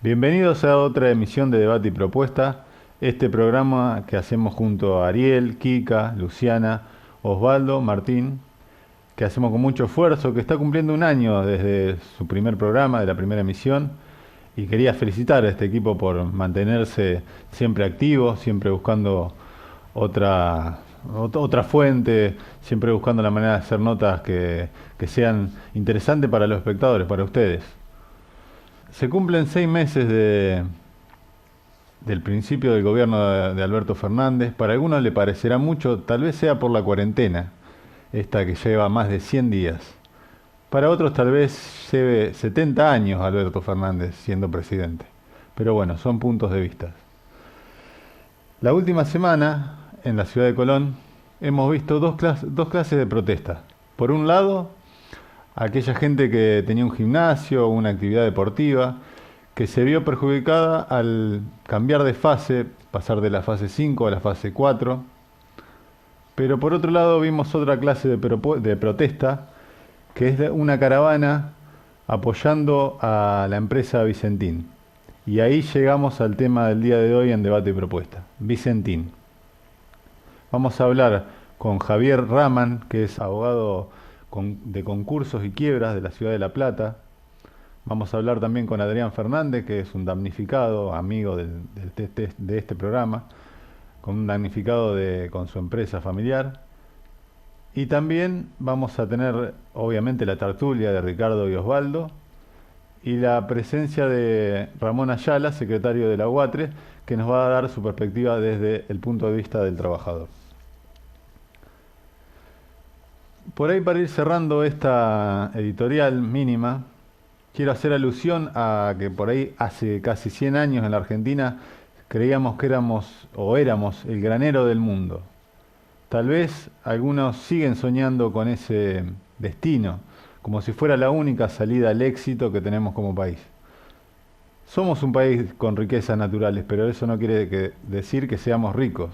Bienvenidos a otra emisión de Debate y Propuesta, este programa que hacemos junto a Ariel, Kika, Luciana, Osvaldo, Martín, que hacemos con mucho esfuerzo, que está cumpliendo un año desde su primer programa, de la primera emisión, y quería felicitar a este equipo por mantenerse siempre activo, siempre buscando otra fuente, siempre buscando la manera de hacer notas que sean interesantes para los espectadores, para ustedes. Se cumplen 6 meses del principio del gobierno de Alberto Fernández. Para algunos le parecerá mucho, tal vez sea por la cuarentena, esta que lleva más de 100 días. Para otros tal vez lleve 70 años Alberto Fernández siendo presidente. Pero bueno, son puntos de vista. La última semana, en la ciudad de Colón, hemos visto dos clases de protesta. Por un lado, aquella gente que tenía un gimnasio o una actividad deportiva que se vio perjudicada al cambiar de fase, pasar de la fase 5 a la fase 4. Pero por otro lado vimos otra clase de protesta, que es una caravana apoyando a la empresa Vicentín. Y ahí llegamos al tema del día de hoy en Debate y Propuesta, Vicentín. Vamos a hablar con Javier Raman, que es abogado de concursos y quiebras de la ciudad de La Plata. Vamos a hablar también con Adrián Fernández, que es un damnificado, amigo de este programa, con un damnificado con su empresa familiar. Y también vamos a tener, obviamente, la tertulia de Ricardo y Osvaldo, y la presencia de Ramón Ayala, secretario de la UATRE, que nos va a dar su perspectiva desde el punto de vista del trabajador. Por ahí, para ir cerrando esta editorial mínima, quiero hacer alusión a que por ahí hace casi 100 años en la Argentina creíamos que éramos el granero del mundo. Tal vez algunos siguen soñando con ese destino, como si fuera la única salida al éxito que tenemos como país. Somos un país con riquezas naturales, pero eso no quiere decir que seamos ricos.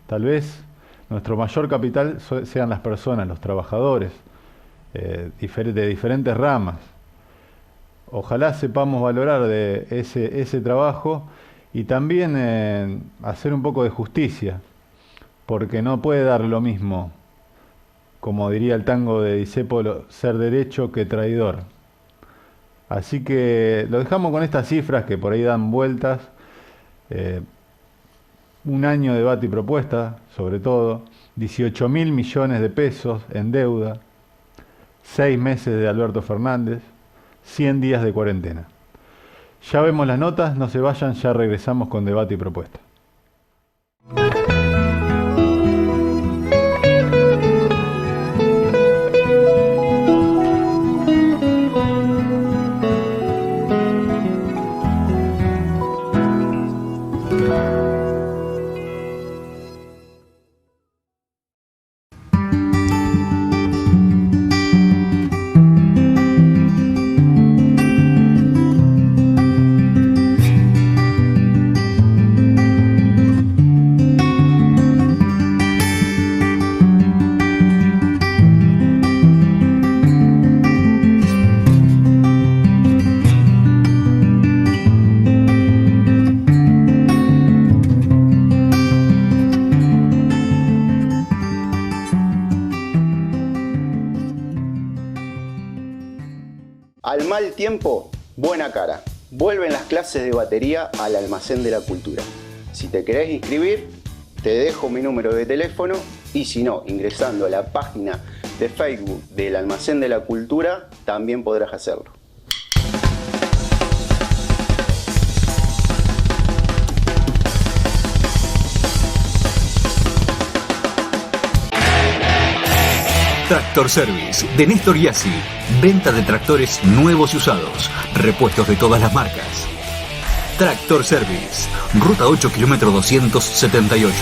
Tal vez nuestro mayor capital sean las personas, los trabajadores, de diferentes ramas. Ojalá sepamos valorar de ese trabajo y también hacer un poco de justicia, porque no puede dar lo mismo, como diría el tango de Discépolo, ser derecho que traidor. Así que lo dejamos con estas cifras que por ahí dan vueltas. Un año de debate y propuesta, sobre todo, 18.000 millones de pesos en deuda, 6 meses de Alberto Fernández, 100 días de cuarentena. Ya vemos las notas, no se vayan, ya regresamos con debate y propuesta. Al mal tiempo, buena cara. Vuelven las clases de batería al Almacén de la Cultura. Si te querés inscribir, te dejo mi número de teléfono y si no, ingresando a la página de Facebook del Almacén de la Cultura, también podrás hacerlo. Tractor Service de Néstor Iasi. Venta de tractores nuevos y usados. Repuestos de todas las marcas. Tractor Service. Ruta 8, kilómetro 278.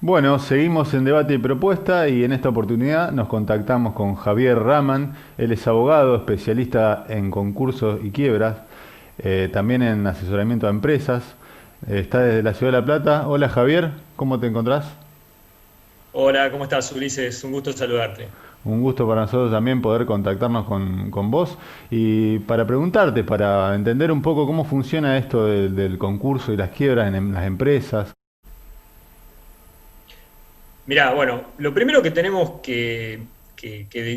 Bueno, seguimos en debate y propuesta y en esta oportunidad nos contactamos con Javier Raman. Él es abogado, especialista en concursos y quiebras, también en asesoramiento a empresas. Está desde la Ciudad de La Plata. Hola Javier, ¿cómo te encontrás? Hola, ¿cómo estás, Ulises? Un gusto saludarte. Un gusto para nosotros también poder contactarnos con vos y para preguntarte, para entender un poco cómo funciona esto del concurso y las quiebras en las empresas. Mirá, bueno, lo primero que tenemos que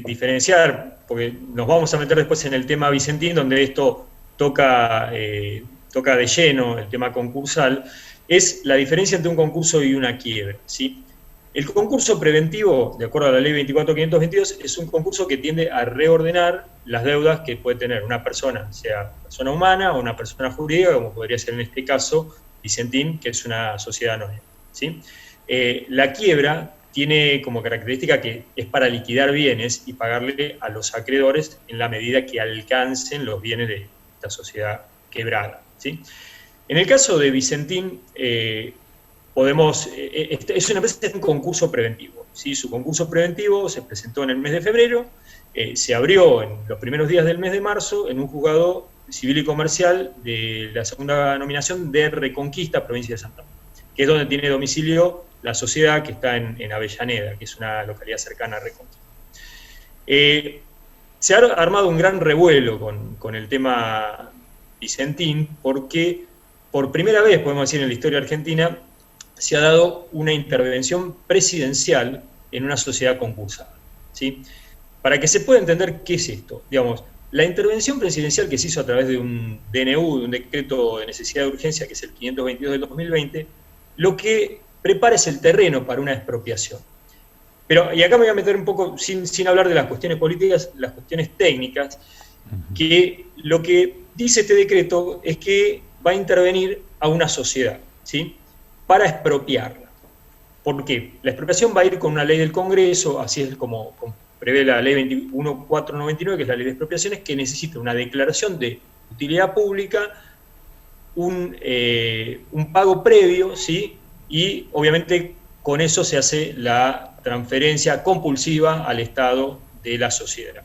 diferenciar, porque nos vamos a meter después en el tema Vicentín, donde esto toca de lleno el tema concursal, es la diferencia entre un concurso y una quiebra, ¿sí? El concurso preventivo, de acuerdo a la ley 24.522, es un concurso que tiende a reordenar las deudas que puede tener una persona, sea persona humana o una persona jurídica, como podría ser en este caso Vicentín, que es una sociedad anónima, ¿sí? La quiebra tiene como característica que es para liquidar bienes y pagarle a los acreedores en la medida que alcancen los bienes de esta sociedad quebrada, ¿sí? En el caso de Vicentín, es una empresa, es un concurso preventivo, ¿sí? Su concurso preventivo se presentó en el mes de febrero, se abrió en los primeros días del mes de marzo en un juzgado civil y comercial de la segunda nominación de Reconquista, provincia de Santa Fe, que es donde tiene domicilio la sociedad, que está en Avellaneda, que es una localidad cercana a Reconquista. Se ha armado un gran revuelo con el tema Vicentín, porque por primera vez, podemos decir, en la historia argentina, se ha dado una intervención presidencial en una sociedad concursada, ¿sí? Para que se pueda entender qué es esto, digamos, la intervención presidencial que se hizo a través de un DNU, de un decreto de necesidad de urgencia, que es el 522 del 2020, lo que prepara es el terreno para una expropiación. Pero, y acá me voy a meter un poco, sin hablar de las cuestiones políticas, las cuestiones técnicas, que lo que dice este decreto es que va a intervenir a una sociedad, ¿sí? Para expropiarla. ¿Por qué? La expropiación va a ir con una ley del Congreso, así es como prevé la ley 21499, que es la ley de expropiaciones, que necesita una declaración de utilidad pública, un pago previo, ¿sí? Y obviamente con eso se hace la transferencia compulsiva al Estado de la sociedad.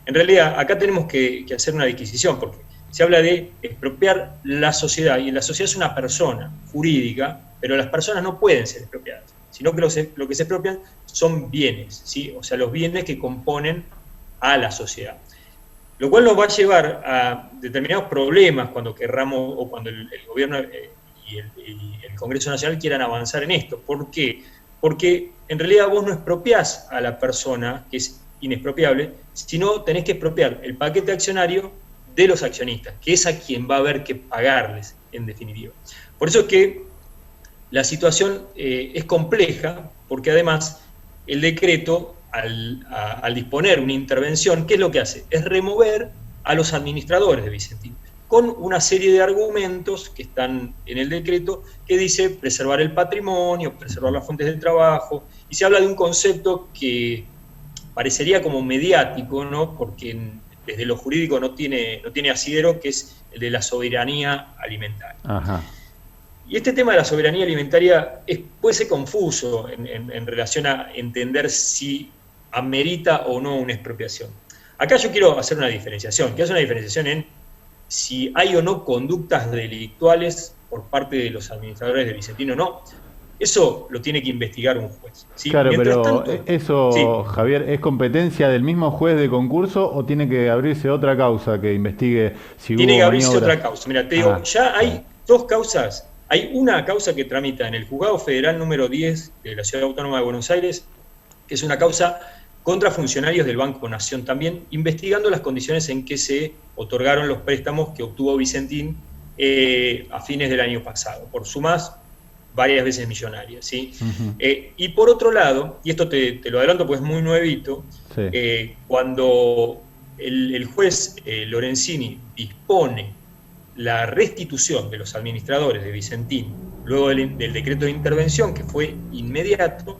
En realidad, acá tenemos que hacer una disquisición, porque se habla de expropiar la sociedad, y la sociedad es una persona jurídica, pero las personas no pueden ser expropiadas, sino que lo que se expropian son bienes, ¿sí? O sea, los bienes que componen a la sociedad. Lo cual nos va a llevar a determinados problemas cuando querramos, o cuando el gobierno y el Congreso Nacional quieran avanzar en esto. ¿Por qué? Porque en realidad vos no expropiás a la persona, que es inexpropiable, sino tenés que expropiar el paquete accionario de los accionistas, que es a quien va a haber que pagarles, en definitiva. Por eso es que la situación es compleja, porque además el decreto, al disponer una intervención, ¿qué es lo que hace? Es remover a los administradores de Vicentín, con una serie de argumentos que están en el decreto, que dice preservar el patrimonio, preservar las fuentes de trabajo, y se habla de un concepto que parecería como mediático, ¿no? Porque desde lo jurídico no tiene asidero, que es el de la soberanía alimentaria. Ajá. Y este tema de la soberanía alimentaria puede ser confuso en relación a entender si amerita o no una expropiación. Acá yo quiero hacer una diferenciación, que es una diferenciación en si hay o no conductas delictuales por parte de los administradores de Vicentín o no. Eso lo tiene que investigar un juez, ¿sí? Claro, Mientras pero tanto, eso, sí. Javier, ¿es competencia del mismo juez de concurso o tiene que abrirse otra causa que investigue si Tiene hubo que abrirse maniobras? otra causa. Mira, te digo, ya hay dos causas. Hay una causa que tramita en el Juzgado Federal número 10 de la Ciudad Autónoma de Buenos Aires, que es una causa contra funcionarios del Banco Nación también, investigando las condiciones en que se otorgaron los préstamos que obtuvo Vicentín a fines del año pasado, por sumas varias veces millonarias, ¿sí? Uh-huh. Y por otro lado, y esto te lo adelanto porque es muy nuevito, Sí. cuando el juez Lorenzini dispone la restitución de los administradores de Vicentín, luego del decreto de intervención, que fue inmediato,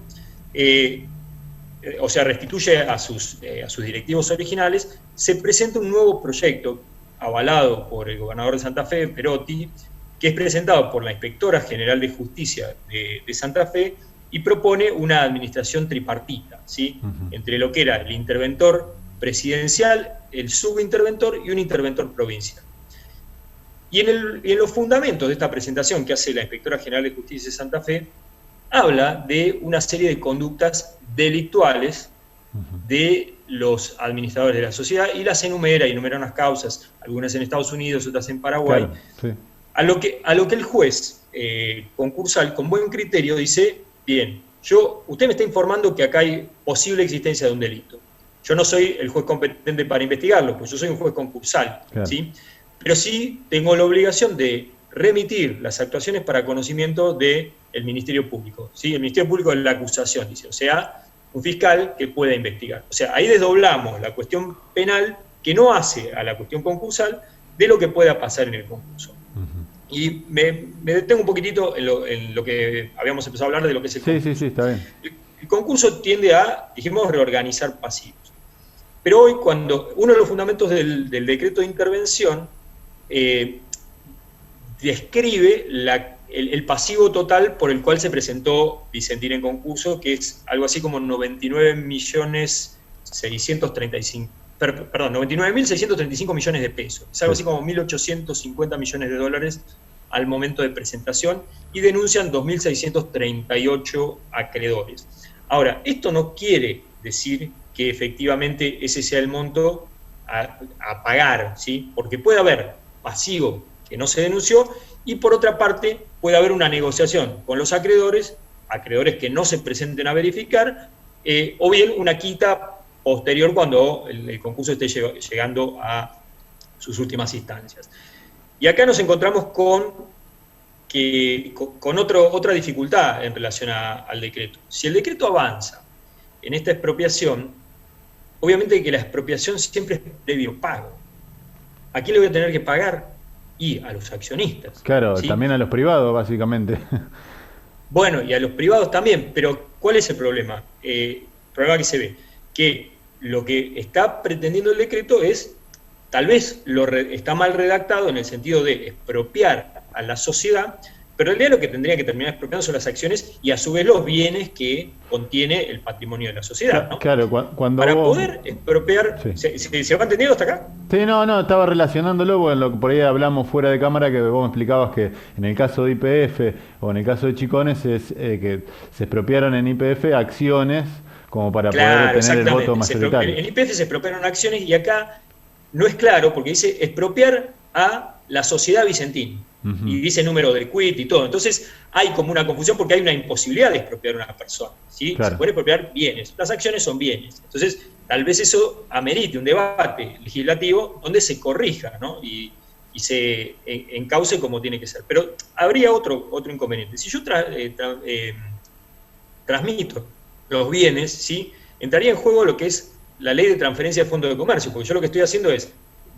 o sea, restituye a sus directivos originales, se presenta un nuevo proyecto avalado por el gobernador de Santa Fe, Perotti, que es presentado por la Inspectora General de Justicia de Santa Fe y propone una administración tripartita, ¿sí? Entre lo que era el interventor presidencial, el subinterventor y un interventor provincial. Y en los fundamentos de esta presentación que hace la Inspectora General de Justicia de Santa Fe, habla de una serie de conductas delictuales de los administradores de la sociedad y las enumera unas causas, algunas en Estados Unidos, otras en Paraguay. Claro, sí. A lo que el juez concursal, con buen criterio, dice: bien, usted me está informando que acá hay posible existencia de un delito. Yo no soy el juez competente para investigarlo, pues yo soy un juez concursal, claro. ¿sí? Pero sí tengo la obligación de remitir las actuaciones para conocimiento del Ministerio Público, ¿sí? El Ministerio Público es la acusación, dice, o sea, un fiscal que pueda investigar. O sea, ahí desdoblamos la cuestión penal, que no hace a la cuestión concursal, de lo que pueda pasar en el concurso. Y me detengo un poquitito en lo que habíamos empezado a hablar de lo que es el concurso. Sí, está bien. El concurso tiende a, dijimos, reorganizar pasivos. Pero hoy, cuando uno de los fundamentos del decreto de intervención describe el pasivo total por el cual se presentó Vicentín en concurso, que es algo así como 99.635 millones de pesos. Es algo así como 1.850 millones de dólares al momento de presentación, y denuncian 2.638 acreedores. Ahora, esto no quiere decir que efectivamente ese sea el monto a pagar, ¿sí? Porque puede haber pasivo que no se denunció, y por otra parte puede haber una negociación con los acreedores que no se presenten a verificar, o bien una quita posterior cuando el concurso esté llegando a sus últimas instancias. Y acá nos encontramos con otra dificultad en relación al decreto. Si el decreto avanza en esta expropiación, obviamente que la expropiación siempre es previo pago. ¿A quién le voy a tener que pagar? Y a los accionistas. Claro, ¿sí? También a los privados, básicamente. Bueno, y a los privados también, pero ¿cuál es el problema? El problema que se ve, que lo que está pretendiendo el decreto es, tal vez está mal redactado en el sentido de expropiar a la sociedad, pero en realidad lo que tendría que terminar expropiando son las acciones y a su vez los bienes que contiene el patrimonio de la sociedad, ¿no? Claro, cuando para poder expropiar. Sí. ¿Se va entendiendo hasta acá? Sí, no, estaba relacionándolo con lo que por ahí hablamos fuera de cámara, que vos me explicabas que en el caso de YPF o en el caso de Chicones es que se expropiaron en YPF acciones como para poder tener el voto mayoritario. En YPF se expropiaron acciones y acá no es claro porque dice expropiar a la sociedad Vicentín. Y dice número del quit y todo. Entonces hay como una confusión porque hay una imposibilidad de expropiar a una persona, ¿sí? Claro. Se puede expropiar bienes. Las acciones son bienes. Entonces, tal vez eso amerite un debate legislativo donde se corrija, ¿no? Y se encauce como tiene que ser. Pero habría otro inconveniente. Si yo transmito los bienes, ¿sí? Entraría en juego lo que es la ley de transferencia de fondos de comercio, porque yo lo que estoy haciendo es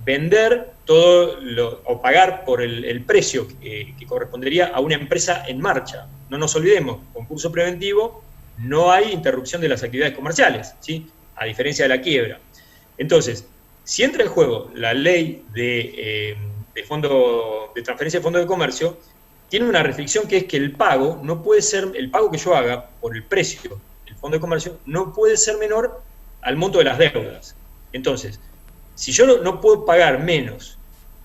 vender o pagar por el precio que correspondería a una empresa en marcha. No nos olvidemos, concurso preventivo, no hay interrupción de las actividades comerciales, ¿sí? A diferencia de la quiebra. Entonces, si entra en juego la ley de transferencia de fondos de comercio, tiene una restricción que es que el pago que yo haga por el precio del fondo de comercio no puede ser menor al monto de las deudas. Entonces, si yo no puedo pagar menos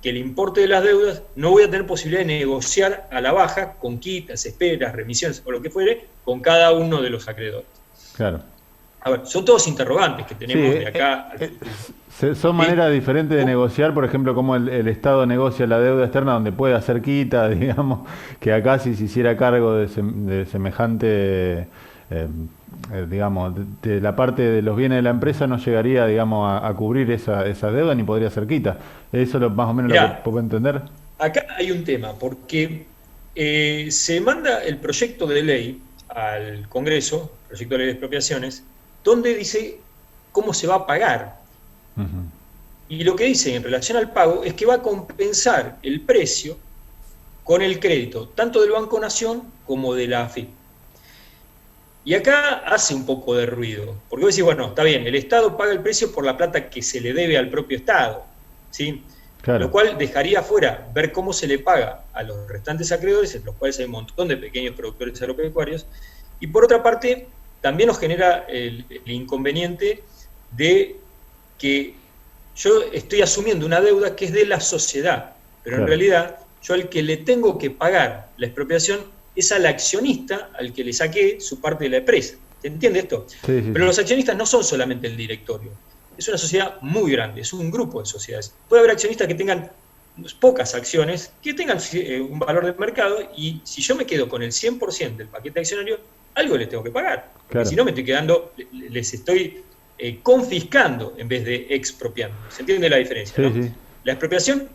que el importe de las deudas, no voy a tener posibilidad de negociar a la baja con quitas, esperas, remisiones o lo que fuere con cada uno de los acreedores. Claro. A ver, son todos interrogantes que tenemos de acá al futuro. Son maneras diferentes de negociar, por ejemplo, cómo el Estado negocia la deuda externa donde puede hacer quita, digamos, que acá si se hiciera cargo de semejante... digamos, de la parte de los bienes de la empresa no llegaría, digamos, a cubrir esa deuda ni podría ser quita. Eso es más o menos lo que puedo entender. Acá hay un tema, porque se manda el proyecto de ley al Congreso, proyecto de ley de expropiaciones, donde dice cómo se va a pagar. Y lo que dice en relación al pago es que va a compensar el precio con el crédito, tanto del Banco Nación como de la AFIP. Y acá hace un poco de ruido, porque vos decís, bueno, está bien, el Estado paga el precio por la plata que se le debe al propio Estado, ¿sí? Claro. Lo cual dejaría afuera ver cómo se le paga a los restantes acreedores, en los cuales hay un montón de pequeños productores agropecuarios, Y por otra parte, también nos genera el inconveniente de que yo estoy asumiendo una deuda que es de la sociedad, pero en realidad yo al que le tengo que pagar la expropiación es al accionista al que le saqué su parte de la empresa. ¿Se entiende esto? Sí, Pero los accionistas no son solamente el directorio. Es una sociedad muy grande, es un grupo de sociedades. Puede haber accionistas que tengan pocas acciones, que tengan un valor de mercado, y si yo me quedo con el 100% del paquete accionario, algo les tengo que pagar. Porque si no, me estoy quedando, les estoy confiscando en vez de expropiando. ¿Se entiende la diferencia? ¿No? La expropiación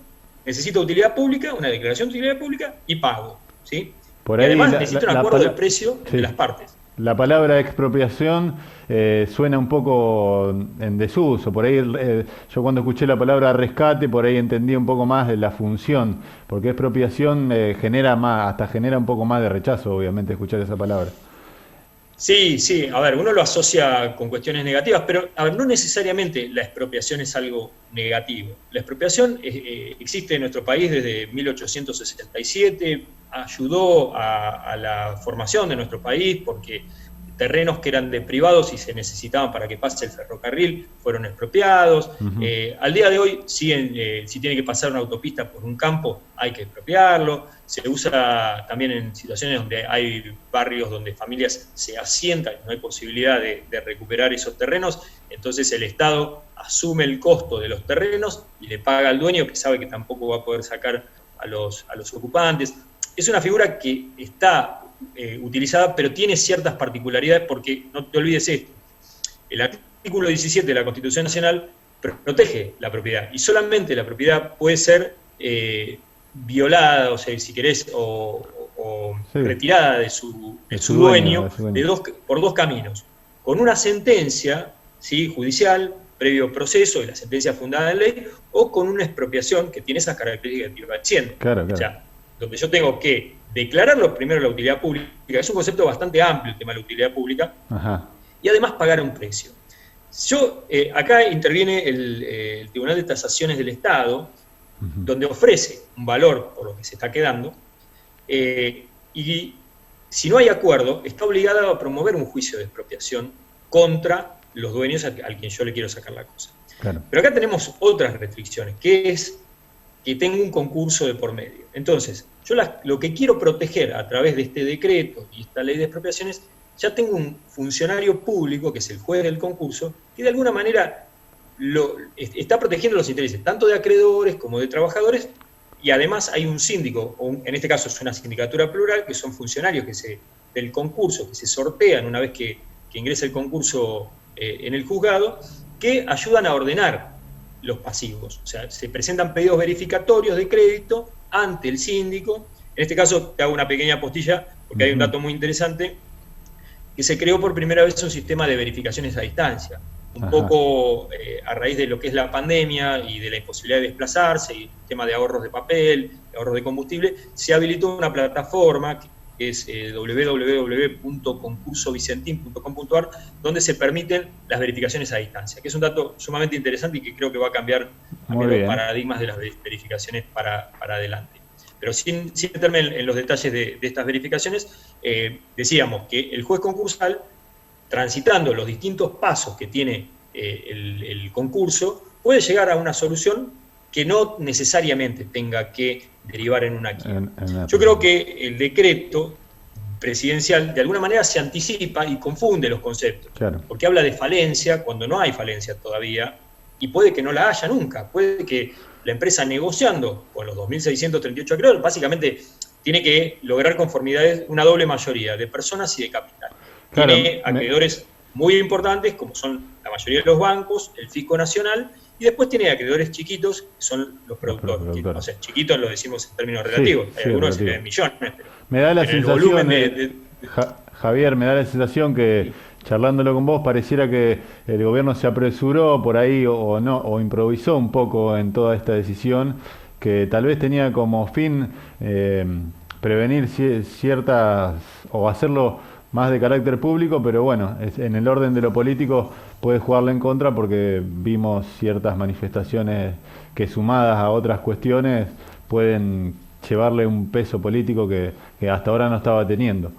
necesita utilidad pública, una declaración de utilidad pública y pago. ¿Sí? Por y ahí además necesita un acuerdo del precio de las partes. La palabra expropiación suena un poco en desuso. Por ahí yo cuando escuché la palabra rescate, por ahí entendí un poco más de la función, porque expropiación genera un poco más de rechazo, obviamente, escuchar esa palabra. Sí, sí, a ver, uno lo asocia con cuestiones negativas, pero a ver, no necesariamente la expropiación es algo negativo. La expropiación existe en nuestro país desde 1867, ayudó a la formación de nuestro país porque terrenos que eran de privados y se necesitaban para que pase el ferrocarril fueron expropiados. Al día de hoy, si tiene que pasar una autopista por un campo, hay que expropiarlo. Se usa también en situaciones donde hay barrios donde familias se asientan y no hay posibilidad de recuperar esos terrenos, entonces el Estado asume el costo de los terrenos y le paga al dueño, que sabe que tampoco va a poder sacar a los ocupantes. Es una figura que está utilizada, pero tiene ciertas particularidades, porque no te olvides esto: el artículo 17 de la Constitución Nacional protege la propiedad, y solamente la propiedad puede ser violada, o sea, si querés, o retirada de su dueño, por dos caminos: con una sentencia, ¿sí?, judicial, previo proceso, y la sentencia fundada en ley, o con una expropiación que tiene esas características que iba diciendo. O sea, donde yo tengo que declararlo primero la utilidad pública, es un concepto bastante amplio el tema de la utilidad pública, y además pagar un precio. Acá interviene el Tribunal de Tasaciones del Estado, donde ofrece un valor por lo que se está quedando, y si no hay acuerdo, está obligado a promover un juicio de expropiación contra los dueños al quien yo le quiero sacar la cosa. Pero acá tenemos otras restricciones, que es que tenga un concurso de por medio. Entonces, yo lo que quiero proteger a través de este decreto y esta ley de expropiaciones, ya tengo un funcionario público, que es el juez del concurso, que de alguna manera está protegiendo los intereses tanto de acreedores como de trabajadores, y además hay un síndico, en este caso es una sindicatura plural, que son funcionarios del concurso, que se sortean una vez que ingresa el concurso en el juzgado, que ayudan a ordenar los pasivos. O sea, se presentan pedidos verificatorios de crédito ante el síndico. En este caso te hago una pequeña postilla, porque hay un dato muy interesante, que se creó por primera vez un sistema de verificaciones a distancia, un poco a raíz de lo que es la pandemia y de la imposibilidad de desplazarse, y el tema de ahorros de papel, de ahorros de combustible. Se habilitó una plataforma que es www.concursovicentin.com.ar, donde se permiten las verificaciones a distancia, que es un dato sumamente interesante y que creo que va a cambiar los paradigmas de las verificaciones para adelante. Pero sin meterme en los detalles de estas verificaciones, decíamos que el juez concursal, transitando los distintos pasos que tiene el concurso, puede llegar a una solución que no necesariamente tenga que derivar en una quiebra. Yo creo que el decreto presidencial de alguna manera se anticipa y confunde los conceptos, porque habla de falencia cuando no hay falencia todavía, y puede que no la haya nunca. Puede que la empresa, negociando con los 2.638 acreedores, básicamente tiene que lograr conformidades, una doble mayoría de personas y de capital. Tiene acreedores muy importantes, como son la mayoría de los bancos, el Fisco Nacional, y después tiene acreedores chiquitos, que son los productores. O sea, chiquitos lo decimos en términos relativos, hay algunos de millones, pero me da la sensación, Javier, me da la sensación que, charlándolo con vos, pareciera que el gobierno se apresuró por ahí o improvisó un poco en toda esta decisión, que tal vez tenía como fin prevenir ciertas, o hacerlo más de carácter público, pero bueno, en el orden de lo político puede jugarle en contra, porque vimos ciertas manifestaciones que, sumadas a otras cuestiones, pueden llevarle un peso político que hasta ahora no estaba teniendo.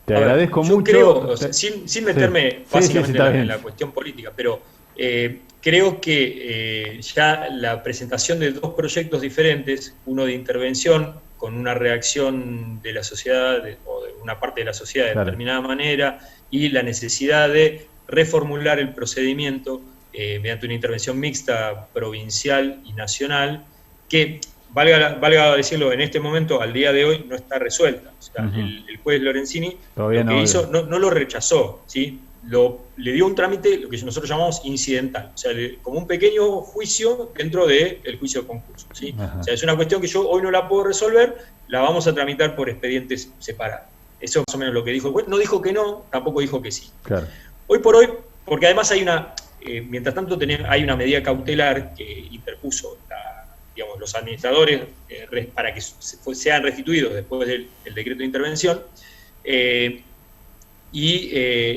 Te A ver, agradezco yo mucho. creo, o sea, sin meterme básicamente está en bien. la cuestión política, pero creo que ya la presentación de dos proyectos diferentes, uno de intervención con una reacción de la sociedad o de una parte de la sociedad de Claro. determinada manera, y la necesidad de reformular el procedimiento mediante una intervención mixta provincial y nacional, que, valga decirlo, en este momento, al día de hoy, no está resuelta. O sea, el juez Lorenzini Todavía lo que no. hizo no lo rechazó, ¿sí? Le dio un trámite, lo que nosotros llamamos incidental, o sea, como un pequeño juicio dentro del juicio de concurso, ¿sí? O sea, es una cuestión que yo hoy no la puedo resolver, la vamos a tramitar por expedientes separados. Eso es más o menos lo que dijo el juez. No dijo que no, tampoco dijo que sí. Claro. Hoy por hoy, porque además hay mientras tanto hay una medida cautelar que interpuso los administradores para que sean restituidos después del decreto de intervención,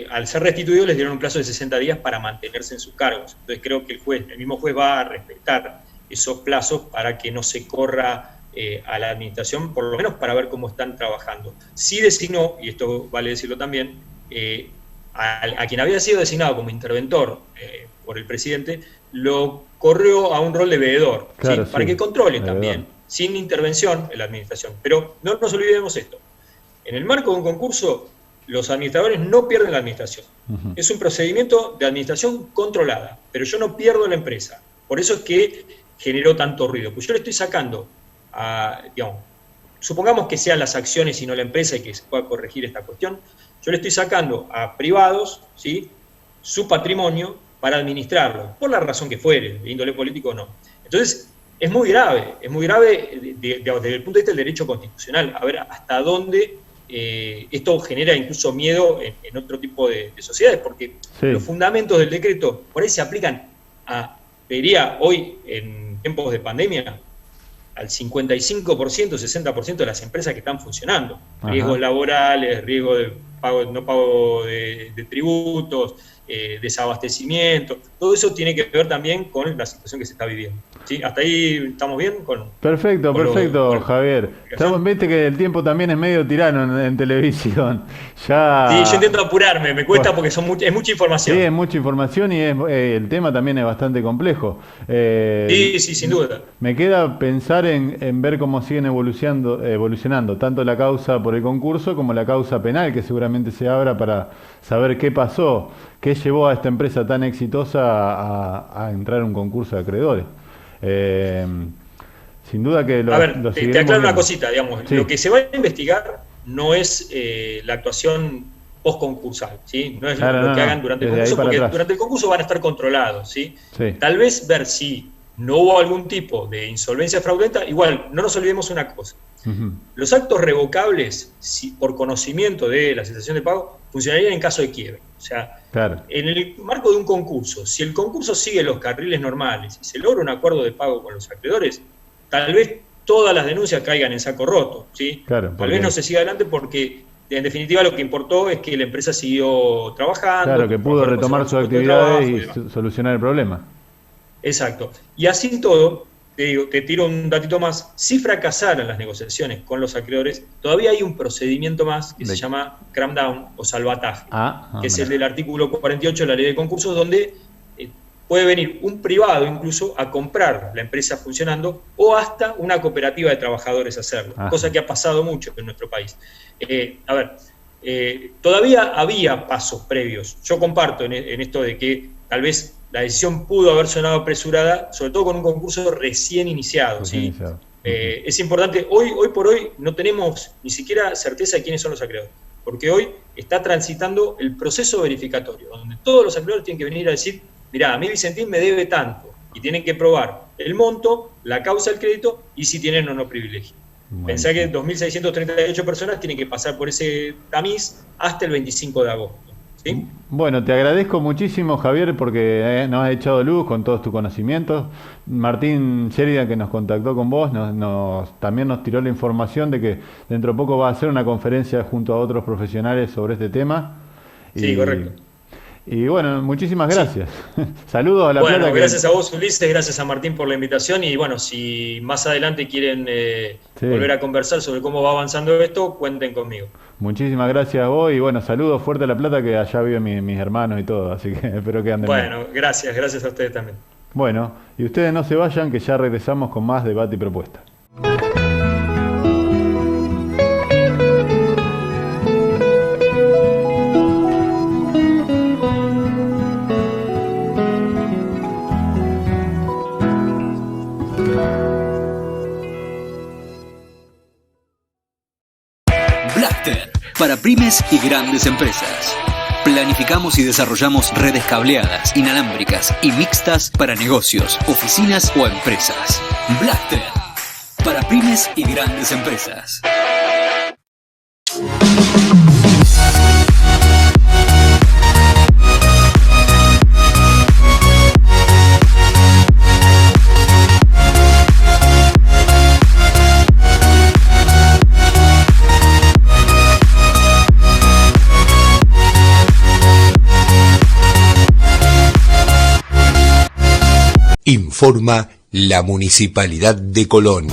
al ser restituidos les dieron un plazo de 60 días para mantenerse en sus cargos. Entonces creo que el mismo juez va a respetar esos plazos para que no se corra a la administración, por lo menos para ver cómo están trabajando. Sí designó, y esto vale decirlo también, a quien había sido designado como interventor por el presidente, lo corrió a un rol de veedor, Claro, ¿sí? Para que controle también, sin intervención en la administración. Pero no nos olvidemos esto. En el marco de un concurso, los administradores no pierden la administración. Es un procedimiento de administración controlada, pero yo no pierdo la empresa. Por eso es que generó tanto ruido. Pues yo le estoy sacando supongamos que sean las acciones y no la empresa y que se pueda corregir esta cuestión, yo le estoy sacando a privados, ¿sí?, su patrimonio para administrarlo, por la razón que fuere, de índole político o no. Entonces, es muy grave desde el punto de vista del derecho constitucional, a ver hasta dónde esto genera incluso miedo en otro tipo de sociedades, porque los fundamentos del decreto por ahí se aplican diría hoy, en tiempos de pandemia, al 55%, 60% de las empresas que están funcionando. Riesgos laborales, riesgo de no pago de tributos, desabastecimiento, todo eso tiene que ver también con la situación que se está viviendo. ¿Sí? ¿Hasta ahí estamos bien? Perfecto, Javier. Viste que el tiempo también es medio tirano en televisión. Sí, yo intento apurarme, me cuesta porque es mucha información. Sí, es mucha información y el tema también es bastante complejo. Sí, sin duda. Me queda pensar en ver cómo siguen evolucionando tanto la causa por el concurso como la causa penal, que seguramente se abra para saber qué pasó, qué llevó a esta empresa tan exitosa a entrar a un concurso de acreedores. Sin duda que te aclaro una cosita, digamos, lo que se va a investigar no es la actuación post-concursal, ¿sí? No es lo que hagan durante el concurso, porque durante el concurso van a estar controlados, ¿sí? Tal vez ver si no hubo algún tipo de insolvencia fraudulenta. Igual, no nos olvidemos una cosa. Los actos revocables, por conocimiento de la cesación de pago, funcionarían en caso de quiebre. O sea, en el marco de un concurso, si el concurso sigue los carriles normales y se logra un acuerdo de pago con los acreedores, tal vez todas las denuncias caigan en saco roto, ¿sí? Tal vez no se siga adelante porque, en definitiva, lo que importó es que la empresa siguió trabajando. Claro, que pudo retomar sus actividades y solucionar el problema. Exacto. Y así todo, te tiro un datito más, si fracasaran las negociaciones con los acreedores, todavía hay un procedimiento más que se llama cram-down o salvataje, que es el del artículo 48 de la ley de concursos, donde puede venir un privado incluso a comprar la empresa funcionando o hasta una cooperativa de trabajadores a hacerlo, cosa que ha pasado mucho en nuestro país. Todavía había pasos previos. Yo comparto en esto de que tal vez la decisión pudo haber sonado apresurada, sobre todo con un concurso recién iniciado. ¿Sí? Es importante, hoy por hoy no tenemos ni siquiera certeza de quiénes son los acreedores, porque hoy está transitando el proceso verificatorio, donde todos los acreedores tienen que venir a decir, mirá, a mí Vicentín me debe tanto, y tienen que probar el monto, la causa del crédito y si tienen o no privilegio. Pensá que 2.638 personas tienen que pasar por ese tamiz hasta el 25 de agosto. ¿Sí? Bueno, te agradezco muchísimo, Javier, porque nos has echado luz con todos tus conocimientos. Martín Sheridan, que nos contactó con vos, también nos tiró la información de que dentro de poco va a hacer una conferencia junto a otros profesionales sobre este tema. Sí, correcto. Y bueno, muchísimas gracias. Saludos a La Plata. Bueno, gracias a vos, Ulises, gracias a Martín por la invitación y bueno, si más adelante quieren volver a conversar sobre cómo va avanzando esto, cuenten conmigo. Muchísimas gracias a vos y bueno, saludos fuerte a La Plata, que allá viven mis hermanos y todo, así que espero que anden bien. Bueno, gracias a ustedes también. Bueno, y ustedes no se vayan, que ya regresamos con más debate y propuesta. Blaster, para pymes y grandes empresas. Planificamos y desarrollamos redes cableadas, inalámbricas y mixtas para negocios, oficinas o empresas. Blaster, para pymes y grandes empresas. Informa la Municipalidad de Colón.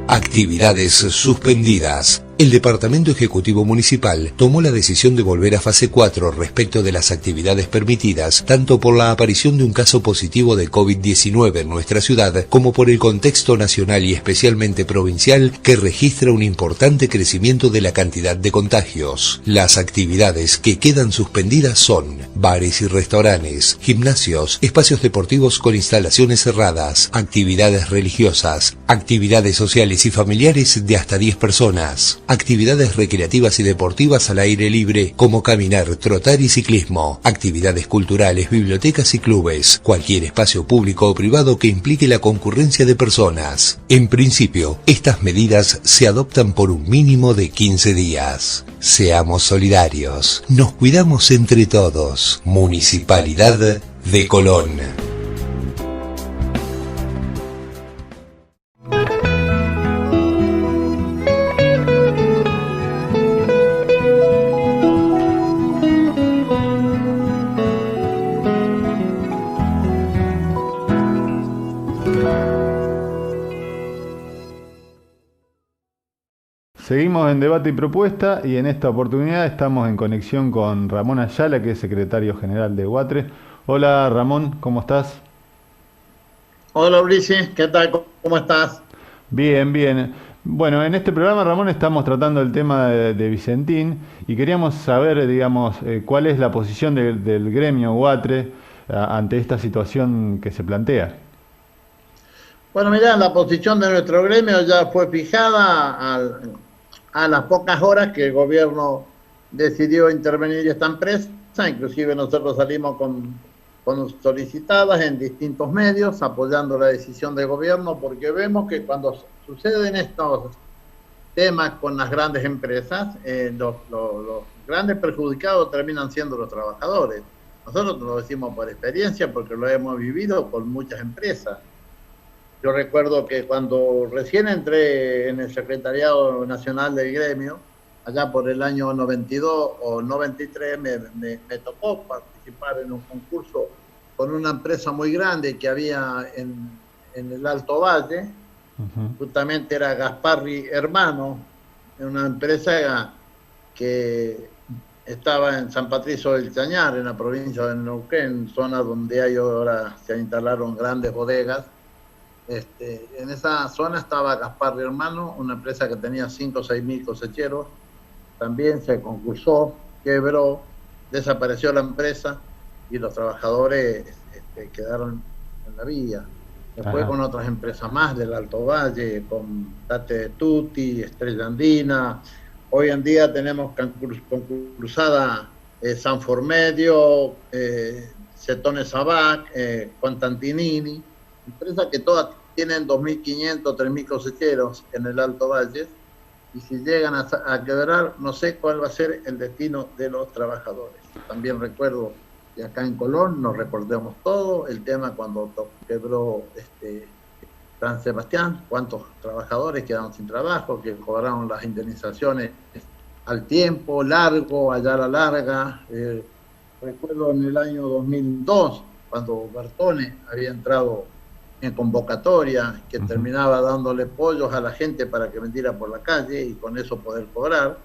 Actividades suspendidas. El Departamento Ejecutivo Municipal tomó la decisión de volver a fase 4 respecto de las actividades permitidas, tanto por la aparición de un caso positivo de COVID-19 en nuestra ciudad, como por el contexto nacional y especialmente provincial que registra un importante crecimiento de la cantidad de contagios. Las actividades que quedan suspendidas son bares y restaurantes, gimnasios, espacios deportivos con instalaciones cerradas, actividades religiosas, actividades sociales y familiares de hasta 10 personas, actividades recreativas y deportivas al aire libre como caminar, trotar y ciclismo, actividades culturales, bibliotecas y clubes, cualquier espacio público o privado que implique la concurrencia de personas. En principio, estas medidas se adoptan por un mínimo de 15 días. Seamos solidarios, nos cuidamos entre todos. Municipalidad de Colón. Seguimos en debate y propuesta y en esta oportunidad estamos en conexión con Ramón Ayala, que es secretario general de UATRE. Hola Ramón, ¿cómo estás? Hola Ulises, ¿qué tal? ¿Cómo estás? Bien, bien. Bueno, en este programa, Ramón, estamos tratando el tema de Vicentín y queríamos saber, digamos, cuál es la posición del gremio UATRE ante esta situación que se plantea. Bueno, mirá, la posición de nuestro gremio ya fue fijada a las pocas horas que el gobierno decidió intervenir esta empresa. Inclusive nosotros salimos con solicitadas en distintos medios apoyando la decisión del gobierno, porque vemos que cuando suceden estos temas con las grandes empresas, los grandes perjudicados terminan siendo los trabajadores. Nosotros lo decimos por experiencia porque lo hemos vivido con muchas empresas. Yo recuerdo que cuando recién entré en el Secretariado Nacional del Gremio, allá por el año 92 o 93, me tocó participar en un concurso con una empresa muy grande que había en el Alto Valle. Justamente era Gasparri Hermano, una empresa que estaba en San Patricio del Chañar, en la provincia de Neuquén, zona donde ahora se instalaron grandes bodegas. En esa zona estaba Gasparri Hermano, una empresa que tenía 5 o 6 mil cosecheros. También se concursó, quebró, desapareció la empresa y los trabajadores quedaron en la vía. Después con otras empresas más del Alto Valle, con Tate Tutti, Estrella Andina. Hoy en día tenemos concursada Sanformedio, Cetone Sabac, Constantinini, empresas que todas tienen 2.500, 3.000 cosecheros en el Alto Valle, y si llegan a quebrar, no sé cuál va a ser el destino de los trabajadores. También recuerdo que acá en Colón, nos recordemos todo, el tema cuando quebró San Sebastián, cuántos trabajadores quedaron sin trabajo, que cobraron las indemnizaciones al tiempo, largo, allá a la larga. recuerdo en el año 2002, cuando Bertone había entrado en convocatoria, que terminaba dándole pollos a la gente para que vendiera por la calle y con eso poder cobrar.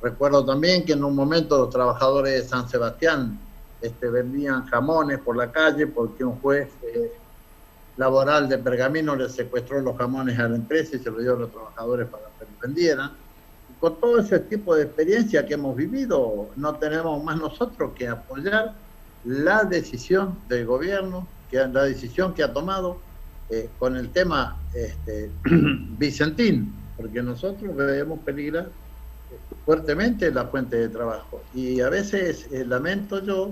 Recuerdo también que en un momento los trabajadores de San Sebastián vendían jamones por la calle porque un juez laboral de Pergamino le secuestró los jamones a la empresa y se los dio a los trabajadores para que los vendieran. Y con todo ese tipo de experiencia que hemos vivido, no tenemos más nosotros que apoyar la decisión del gobierno, la decisión que ha tomado con el tema Vicentín, porque nosotros debemos peligrar fuertemente la fuente de trabajo. Y a veces lamento yo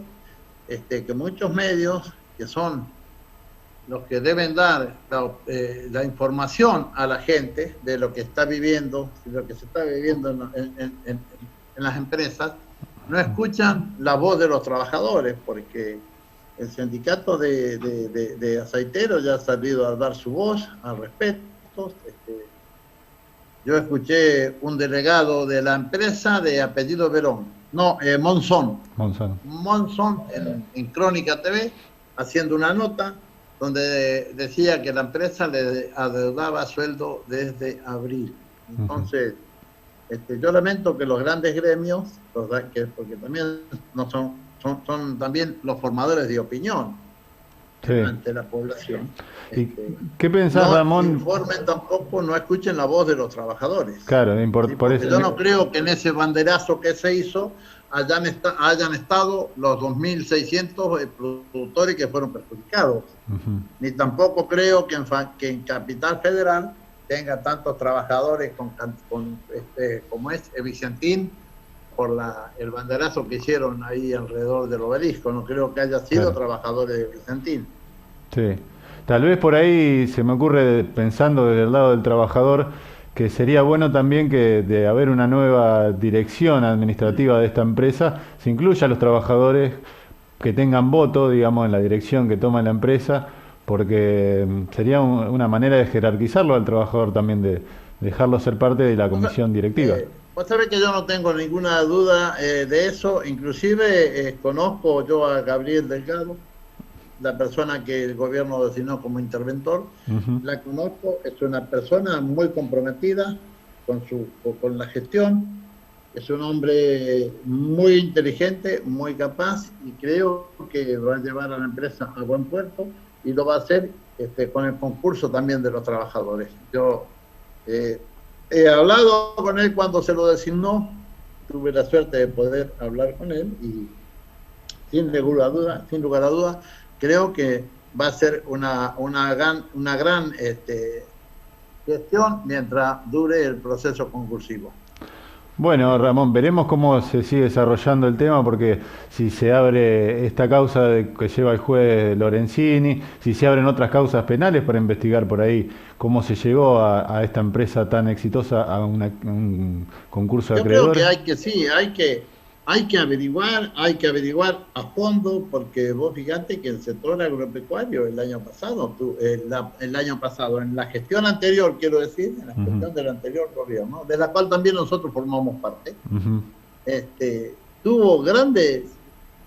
que muchos medios, que son los que deben dar la información a la gente de lo que está viviendo, de lo que se está viviendo en las empresas, no escuchan la voz de los trabajadores, porque el sindicato de aceiteros ya ha salido a dar su voz al respecto. Yo escuché un delegado de la empresa de apellido Verón, Monzón en Crónica TV, haciendo una nota donde decía que la empresa le adeudaba sueldo desde abril. Entonces, yo lamento que los grandes gremios, porque también no son también los formadores de opinión ante la población. ¿Qué pensás, Ramón? No informen tampoco, no escuchen la voz de los trabajadores. Claro, por eso. Yo no creo que en ese banderazo que se hizo hayan estado los 2.600 productores que fueron perjudicados. Ni tampoco creo que en Capital Federal tenga tantos trabajadores como es Vicentín, por el banderazo que hicieron ahí alrededor del obelisco. No creo que haya sido trabajadores de Vicentín. Sí, tal vez por ahí se me ocurre, pensando desde el lado del trabajador, que sería bueno también que de haber una nueva dirección administrativa de esta empresa, se incluya a los trabajadores que tengan voto, digamos, en la dirección que toma la empresa, porque sería una manera de jerarquizarlo al trabajador también, de dejarlo ser parte de la comisión directiva. Vos sabés que yo no tengo ninguna duda de eso. Inclusive conozco yo a Gabriel Delgado, la persona que el gobierno designó como interventor. La conozco, es una persona muy comprometida con la gestión, es un hombre muy inteligente, muy capaz, y creo que va a llevar a la empresa a buen puerto, y lo va a hacer con el concurso también de los trabajadores. Yo he hablado con él cuando se lo designó, tuve la suerte de poder hablar con él, y sin lugar a dudas, creo que va a ser una gran gestión mientras dure el proceso concursivo. Bueno, Ramón, veremos cómo se sigue desarrollando el tema, porque si se abre esta causa que lleva el juez Lorenzini, si se abren otras causas penales para investigar por ahí cómo se llegó a esta empresa tan exitosa a un concurso de acreedores. Yo creo que hay que averiguar a fondo, porque vos fíjate que el sector agropecuario el año pasado, en la gestión anterior, quiero decir, en la gestión del anterior gobierno, de la cual también nosotros formamos parte, tuvo grandes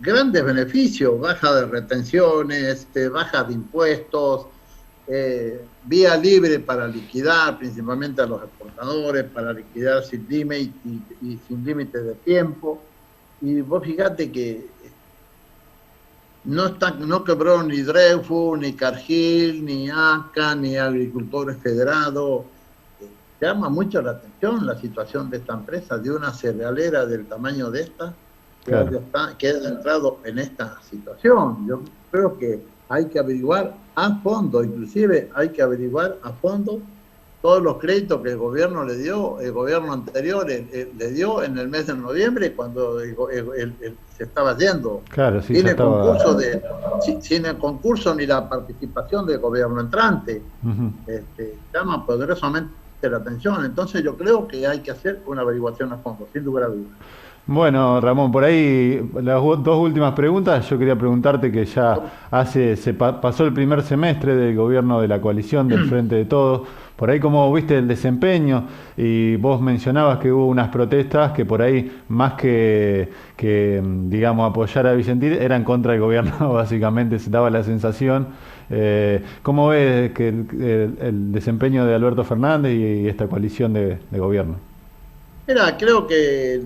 beneficios, baja de retenciones, baja de impuestos, vía libre para liquidar, principalmente a los exportadores, para liquidar sin límite y sin límite de tiempo. Y vos fíjate que no quebró ni Dreyfus, ni Cargill, ni ACA, ni Agricultores Federados. Llama mucho la atención la situación de esta empresa, de una cerealera del tamaño de esta, que haya entrado en esta situación. Yo creo que hay que averiguar a fondo, inclusive hay que averiguar a fondo todos los créditos que el gobierno le dio, el gobierno anterior le dio en el mes de noviembre, cuando se estaba yendo. Claro, sí, sin el concurso ni la participación del gobierno entrante. Llama poderosamente la atención. Entonces yo creo que hay que hacer una averiguación a fondo, sin lugar a dudas. Bueno, Ramón, por ahí las dos últimas preguntas. Yo quería preguntarte que ya pasó el primer semestre del gobierno de la coalición del Frente de Todos. Por ahí, ¿cómo viste el desempeño? Y vos mencionabas que hubo unas protestas que por ahí, más digamos, apoyar a Vicentín, eran contra el gobierno, básicamente, se daba la sensación. ¿Cómo ves que el desempeño de Alberto Fernández y esta coalición de gobierno? Mira, creo que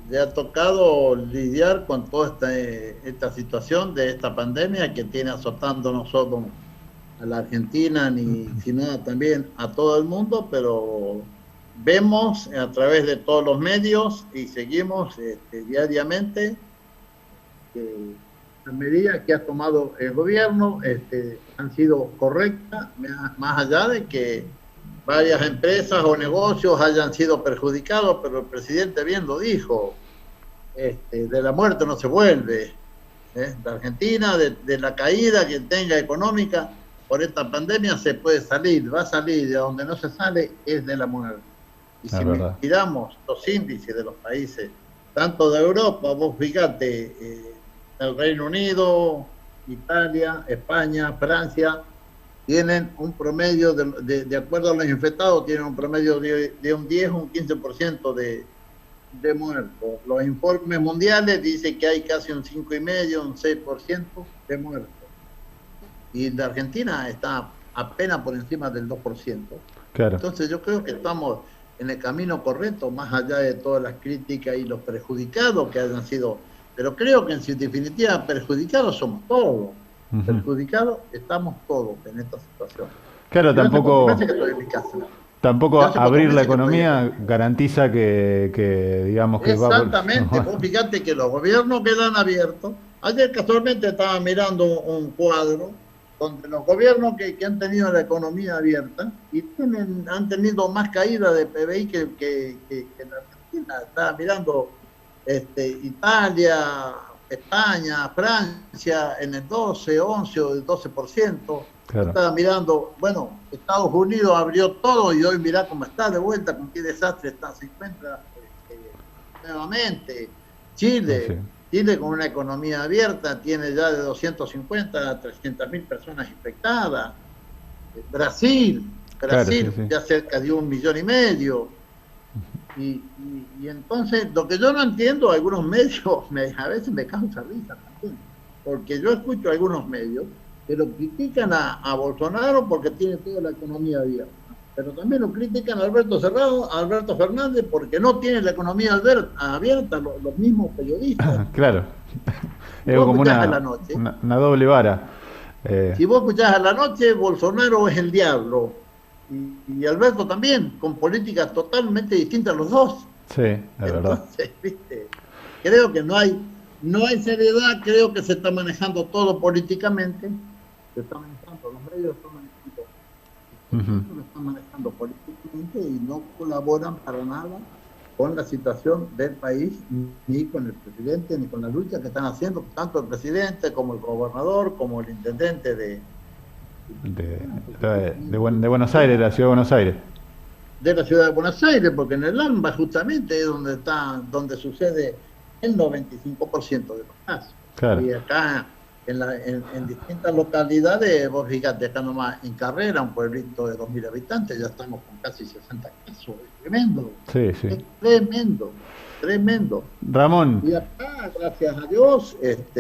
le ha tocado lidiar con toda esta situación de esta pandemia que tiene azotando no solo a la Argentina, sino también a todo el mundo, pero vemos a través de todos los medios y seguimos diariamente que las medidas que ha tomado el gobierno han sido correctas, más allá de que varias empresas o negocios hayan sido perjudicados, pero el presidente bien lo dijo, de la muerte no se vuelve. De Argentina, de la caída que tenga económica por esta pandemia se puede salir, va a salir, de donde no se sale es de la muerte. Y si miramos los índices de los países, tanto de Europa, vos fíjate, el Reino Unido, Italia, España, Francia, tienen un promedio, de acuerdo a los infectados, tienen un promedio de un 10 o un 15% de muertos. Los informes mundiales dicen que hay casi un 5,5, un 6% de muertos. Y la Argentina está apenas por encima del 2%. Claro. Entonces yo creo que estamos en el camino correcto, más allá de todas las críticas y los perjudicados que hayan sido. Pero creo que en definitiva perjudicados somos todos. Perjudicados estamos todos en esta situación. Claro, tampoco abrir la economía garantiza que digamos que exactamente, vos fíjate que los gobiernos quedan abiertos. Ayer casualmente estaba mirando un cuadro donde los gobiernos que han tenido la economía abierta y han tenido más caída de PBI que en Argentina. Estaba mirando Italia, España, Francia en el 12, 11 o el 12%. Claro. Estaba mirando, bueno, Estados Unidos abrió todo y hoy mirá cómo está de vuelta, con qué desastre se encuentra nuevamente. Chile, Chile con una economía abierta tiene ya de 250 a 300.000 personas infectadas. Brasil, claro, ya cerca de 1,5 millones. Y entonces, lo que yo no entiendo, algunos medios, a veces me causa risa también, porque yo escucho algunos medios que lo critican a Bolsonaro porque tiene toda la economía abierta, pero también lo critican a Alberto Fernández porque no tiene la economía abierta, los mismos periodistas. Claro, es como una doble vara. Si vos escuchás a la noche, Bolsonaro es el diablo. Y Alberto también, con políticas totalmente distintas los dos. Sí, es verdad. Entonces, ¿viste? Creo que no hay seriedad, creo que se está manejando todo políticamente, se está manejando, los medios lo están manejando políticamente y no colaboran para nada con la situación del país, ni con el presidente, ni con la lucha que están haciendo, tanto el presidente como el gobernador, como el intendente de Buenos Aires, de la ciudad de Buenos Aires. De la ciudad de Buenos Aires, porque en el AMBA justamente es donde sucede el 95% de los casos. Claro. Y acá en distintas localidades, vos fíjate, acá nomás en Carrera, un pueblito de 2.000 habitantes, ya estamos con casi 60 casos. Es tremendo. Sí. Es tremendo. Ramón. Y acá, gracias a Dios,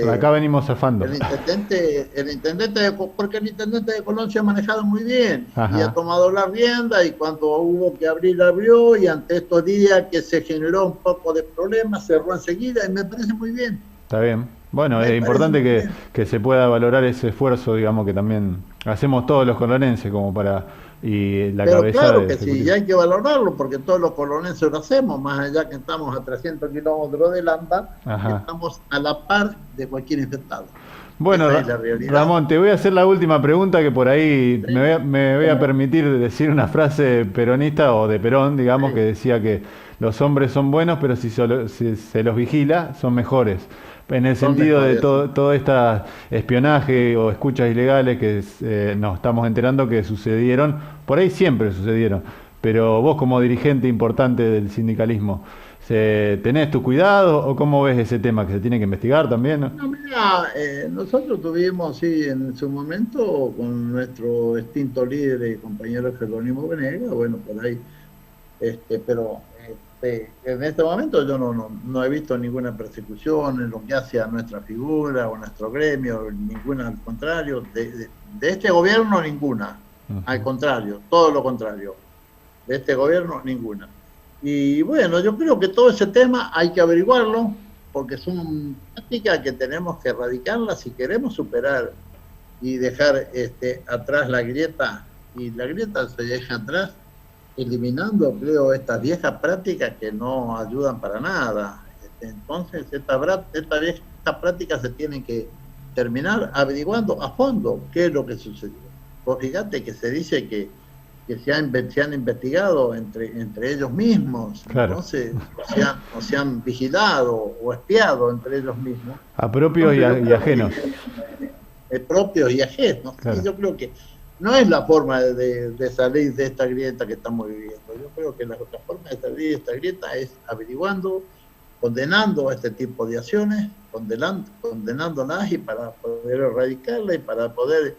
acá venimos zafando. El intendente porque el intendente de Colón se ha manejado muy bien. Ajá. Y ha tomado la rienda, y cuando hubo que abrir, abrió, y ante estos días que se generó un poco de problemas, cerró enseguida, y me parece muy bien. Está bien. Bueno, es importante que se pueda valorar ese esfuerzo, digamos, que también hacemos todos los colonenses como para... y la pero cabeza claro que sí, y hay que valorarlo, porque todos los colonenses lo hacemos, más allá que estamos a 300 kilómetros del AMBA, estamos a la par de cualquier infectado. Bueno, Ramón, te voy a hacer la última pregunta, que por ahí me voy a permitir decir una frase peronista o de Perón, digamos, que decía que los hombres son buenos, pero si se los vigila, son mejores. En el sentido de todo este espionaje o escuchas ilegales que nos estamos enterando que sucedieron, por ahí siempre sucedieron, pero vos como dirigente importante del sindicalismo, ¿Tenés tu cuidado o cómo ves ese tema que se tiene que investigar también, no? No, mira, nosotros tuvimos, sí, en su momento, con nuestro extinto líder y compañero Jerónimo Venegas, bueno, por ahí, pero en este momento yo no he visto ninguna persecución en lo que hace a nuestra figura o nuestro gremio, ninguna, al contrario, de este gobierno ninguna, al contrario, todo lo contrario, de este gobierno ninguna. Y bueno, yo creo que todo ese tema hay que averiguarlo, porque son prácticas que tenemos que erradicarlas si queremos superar y dejar atrás la grieta, y la grieta se deja atrás eliminando, creo, estas viejas prácticas que no ayudan para nada. Entonces, estas viejas prácticas se tienen que terminar averiguando a fondo qué es lo que sucedió. Pues fíjate que se dice que se han investigado entre ellos mismos, claro. Entonces, o se han vigilado o espiado entre ellos mismos. A propios y ajenos. Propios y ajenos. Claro. Y yo creo que no es la forma de salir de esta grieta que estamos viviendo. Yo creo que la otra forma de salir de esta grieta es averiguando, condenando este tipo de acciones, condenándolas y para poder erradicarlas y para poder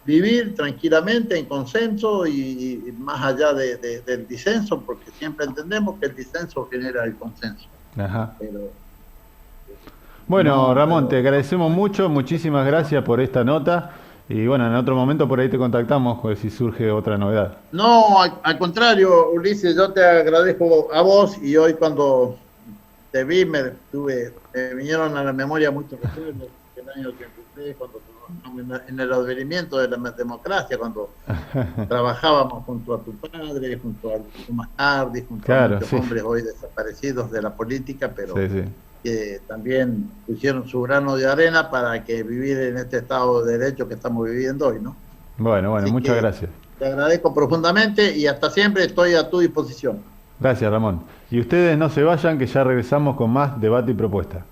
vivir tranquilamente en consenso y más allá del disenso, porque siempre entendemos que el disenso genera el consenso. Ajá. Bueno, Ramón, te agradecemos mucho, muchísimas gracias por esta nota. Y bueno, en otro momento por ahí te contactamos si surge otra novedad. No, al contrario, Ulises, yo te agradezco a vos, y hoy cuando te vi me vinieron a la memoria muchos recuerdos del año 83, cuando en el advenimiento de la democracia, cuando trabajábamos junto a tu padre, junto a Tomás Hardy, junto a muchos hombres hoy desaparecidos de la política, pero que también pusieron su grano de arena para que vivir en este estado de derecho que estamos viviendo hoy, ¿no? Bueno, muchas gracias. Te agradezco profundamente y hasta siempre estoy a tu disposición. Gracias, Ramón. Y ustedes no se vayan, que ya regresamos con más debate y propuesta.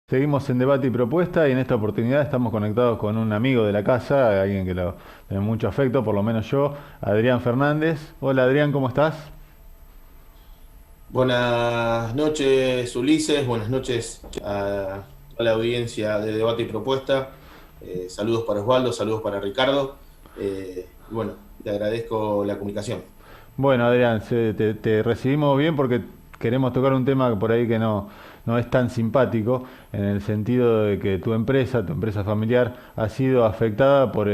Seguimos en debate y propuesta, y en esta oportunidad estamos conectados con un amigo de la casa, alguien que lo tiene mucho afecto, por lo menos yo, Adrián Fernández. Hola Adrián, ¿cómo estás? Buenas noches, Ulises, buenas noches a la audiencia de debate y propuesta. Saludos para Osvaldo, saludos para Ricardo. Bueno, te agradezco la comunicación. Bueno, Adrián, te recibimos bien porque queremos tocar un tema por ahí que no es tan simpático, en el sentido de que tu empresa familiar, ha sido afectada por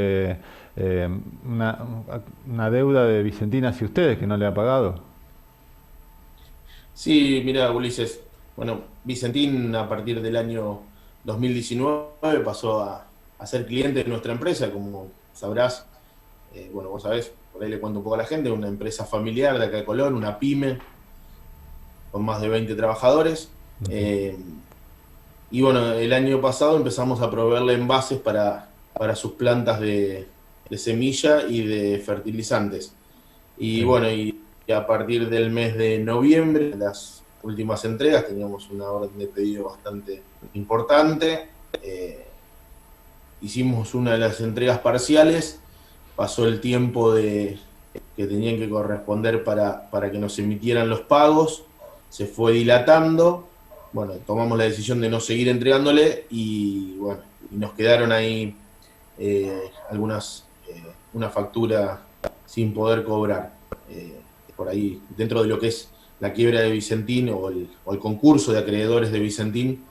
una deuda de Vicentín hacia ustedes que no le ha pagado. Sí, mira, Ulises, bueno, Vicentín a partir del año 2019 pasó a ser cliente de nuestra empresa, como sabrás. Bueno, vos sabés, por ahí le cuento un poco a la gente, una empresa familiar de acá de Colón, una pyme, con más de 20 trabajadores. Y bueno, el año pasado empezamos a proveerle envases para sus plantas de semilla y de fertilizantes. Y bueno, y a partir del mes de noviembre, las últimas entregas, teníamos una orden de pedido bastante importante. Hicimos una de las entregas parciales pasó el tiempo que tenían que corresponder para que nos emitieran los pagos, se fue dilatando, bueno, tomamos la decisión de no seguir entregándole y bueno, y nos quedaron ahí una factura sin poder cobrar. Por ahí, dentro de lo que es la quiebra de Vicentín o el concurso de acreedores de Vicentín,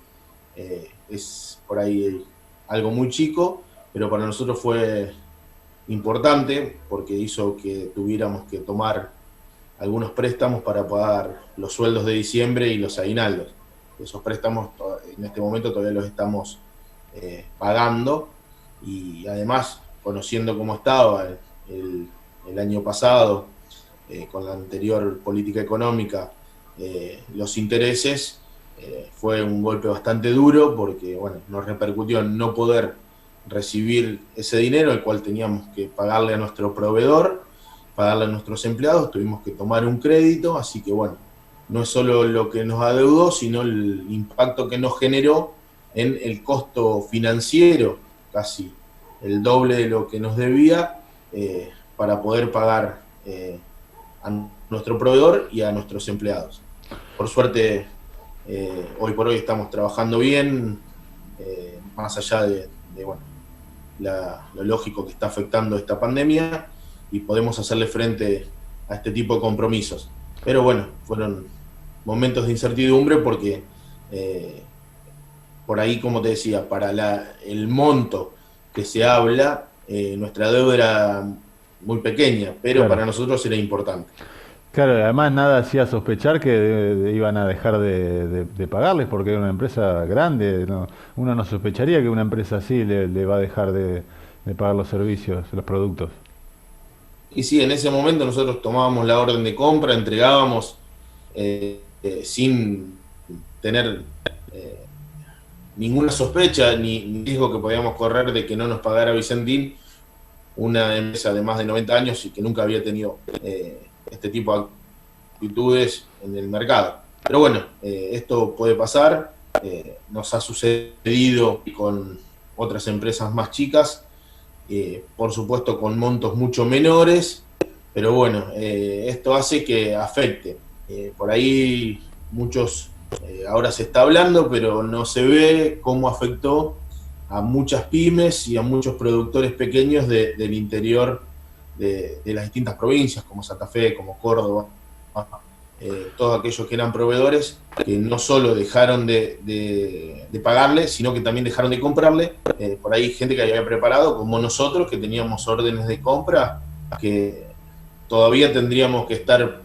es por ahí algo muy chico, pero para nosotros fue importante porque hizo que tuviéramos que tomar algunos préstamos para pagar los sueldos de diciembre y los aguinaldos. Esos préstamos en este momento todavía los estamos pagando, y además, conociendo cómo estaba el año pasado, con la anterior política económica, los intereses, fue un golpe bastante duro porque bueno, nos repercutió en no poder recibir ese dinero, el cual teníamos que pagarle a nuestro proveedor, pagarle a nuestros empleados, tuvimos que tomar un crédito, así que bueno, no es solo lo que nos adeudó, sino el impacto que nos generó en el costo financiero, casi el doble de lo que nos debía, para poder pagar a nuestro proveedor y a nuestros empleados. Por suerte, hoy por hoy estamos trabajando bien, más allá de bueno, lo lógico que está afectando esta pandemia, y podemos hacerle frente a este tipo de compromisos. Pero bueno, fueron momentos de incertidumbre porque por ahí, como te decía, para el monto que se habla, nuestra deuda era muy pequeña, pero Claro. para nosotros era importante. Claro, además nada hacía sospechar que iban a dejar de pagarles porque era una empresa grande. ¿No? Uno no sospecharía que una empresa así le va a dejar de pagar los servicios, los productos. Y sí, en ese momento nosotros tomábamos la orden de compra, entregábamos sin tener ninguna sospecha ni riesgo que podíamos correr de que no nos pagara Vicentín, una empresa de más de 90 años y que nunca había tenido este tipo de actitudes en el mercado. Pero bueno, esto puede pasar, nos ha sucedido con otras empresas más chicas, por supuesto con montos mucho menores, pero bueno, esto hace que afecte. Por ahí muchos, ahora se está hablando, pero no se ve cómo afectó a muchas pymes y a muchos productores pequeños del interior de las distintas provincias, como Santa Fe, como Córdoba, todos aquellos que eran proveedores, que no solo dejaron de pagarle, sino que también dejaron de comprarle. Por ahí gente que había preparado, como nosotros, que teníamos órdenes de compra, que todavía tendríamos que estar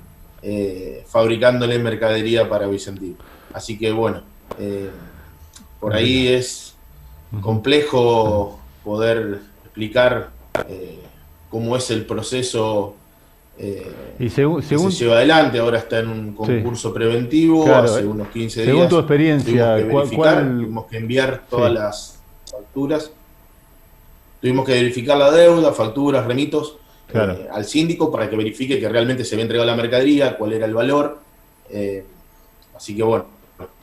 fabricándole mercadería para Vicentín. Así que bueno, por ahí es complejo poder explicar cómo es el proceso Y que se lleva adelante. Ahora está en un concurso preventivo, claro, hace unos 15 según días. tu experiencia, Tuvimos que enviar todas las facturas, tuvimos que verificar la deuda, facturas, remitos, Claro. al síndico para que verifique que realmente se había entregado la mercadería, cuál era el valor. Así que bueno,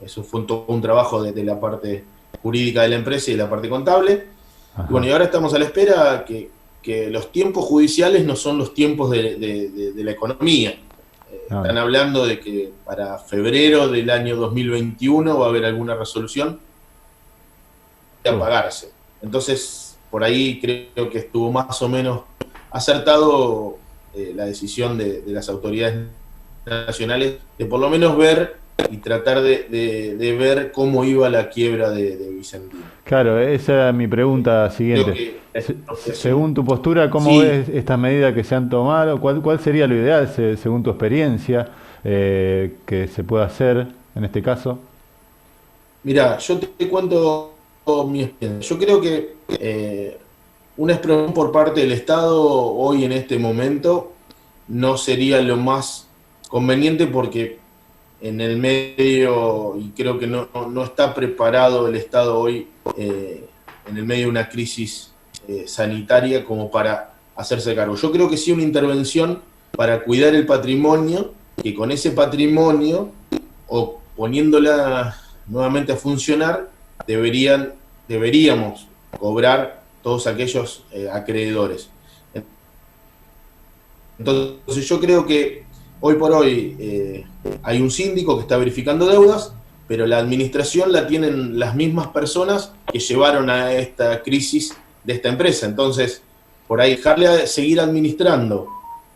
eso fue todo un trabajo desde la parte jurídica de la empresa y de la parte contable. Ajá. Y bueno, y ahora estamos a la espera que los tiempos judiciales no son los tiempos de la economía. Están hablando de que para febrero del año 2021 va a haber alguna resolución de pagarse. Entonces, por ahí creo que estuvo más o menos acertado la decisión de las autoridades nacionales de por lo menos ver y tratar de ver cómo iba la quiebra de Vicentín. Claro, esa era mi pregunta siguiente. Según tu postura, ¿cómo ves estas medidas que se han tomado? ¿Cuál sería lo ideal, según tu experiencia, que se pueda hacer en este caso? Mira, yo te cuento mi experiencia. Yo creo que una expresión por parte del Estado hoy en este momento no sería lo más conveniente porque en el medio, y creo que no está preparado el Estado hoy en el medio de una crisis sanitaria como para hacerse cargo. Yo creo que sí una intervención para cuidar el patrimonio, que con ese patrimonio, o poniéndola nuevamente a funcionar, deberíamos cobrar todos aquellos acreedores. Entonces yo creo que hoy por hoy hay un síndico que está verificando deudas, pero la administración la tienen las mismas personas que llevaron a esta crisis de esta empresa. Entonces, por ahí dejarle seguir administrando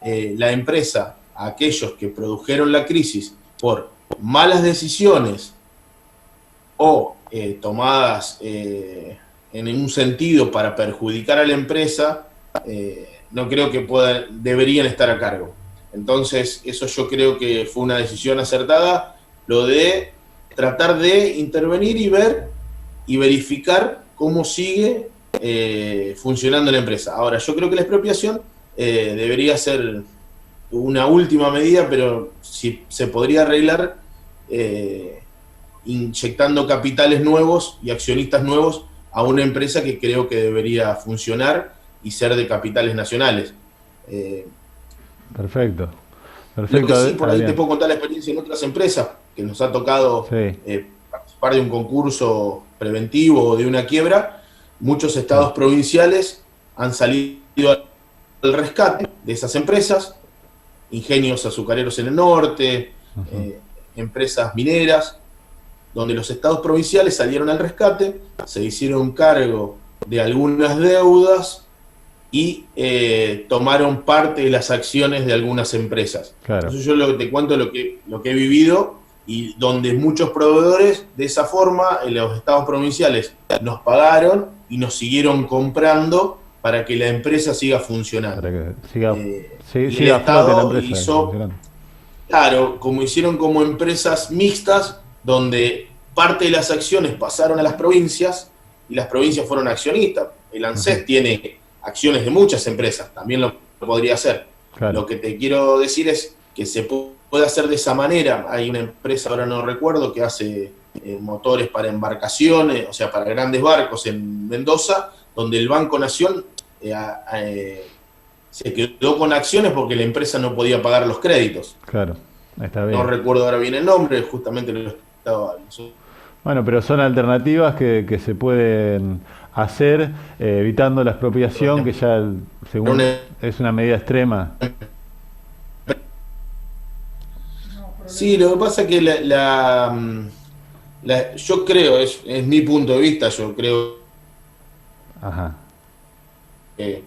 la empresa a aquellos que produjeron la crisis por malas decisiones o tomadas en un sentido para perjudicar a la empresa, no creo que deberían estar a cargo. Entonces, eso yo creo que fue una decisión acertada, lo de tratar de intervenir y ver y verificar cómo sigue funcionando la empresa. Ahora, yo creo que la expropiación debería ser una última medida, pero si se podría arreglar inyectando capitales nuevos y accionistas nuevos a una empresa que creo que debería funcionar y ser de capitales nacionales. Perfecto. Lo que sí, por ahí te puedo contar la experiencia en otras empresas que nos ha tocado participar de un concurso preventivo o de una quiebra. Muchos estados provinciales han salido al rescate de esas empresas, ingenios azucareros en el norte, empresas mineras, donde los estados provinciales salieron al rescate, se hicieron cargo de algunas deudas y tomaron parte de las acciones de algunas empresas. Claro. Entonces yo te cuento lo que he vivido, y donde muchos proveedores de esa forma, los estados provinciales nos pagaron y nos siguieron comprando para que la empresa siga funcionando. Para que siga, el siga Estado la empresa hizo, claro, como hicieron como empresas mixtas, donde parte de las acciones pasaron a las provincias y las provincias fueron accionistas. El ANSES tiene acciones de muchas empresas, también lo podría hacer. Claro. Lo que te quiero decir es que se puede hacer de esa manera. Hay una empresa, ahora no recuerdo, que hace motores para embarcaciones, o sea, para grandes barcos en Mendoza, donde el Banco Nación se quedó con acciones porque la empresa no podía pagar los créditos. Claro, está bien. No recuerdo ahora bien el nombre, justamente lo estaba... Bueno, pero son alternativas que se pueden hacer evitando la expropiación, que ya según es una medida extrema. Sí, lo que pasa es que yo creo, es mi punto de vista, yo creo que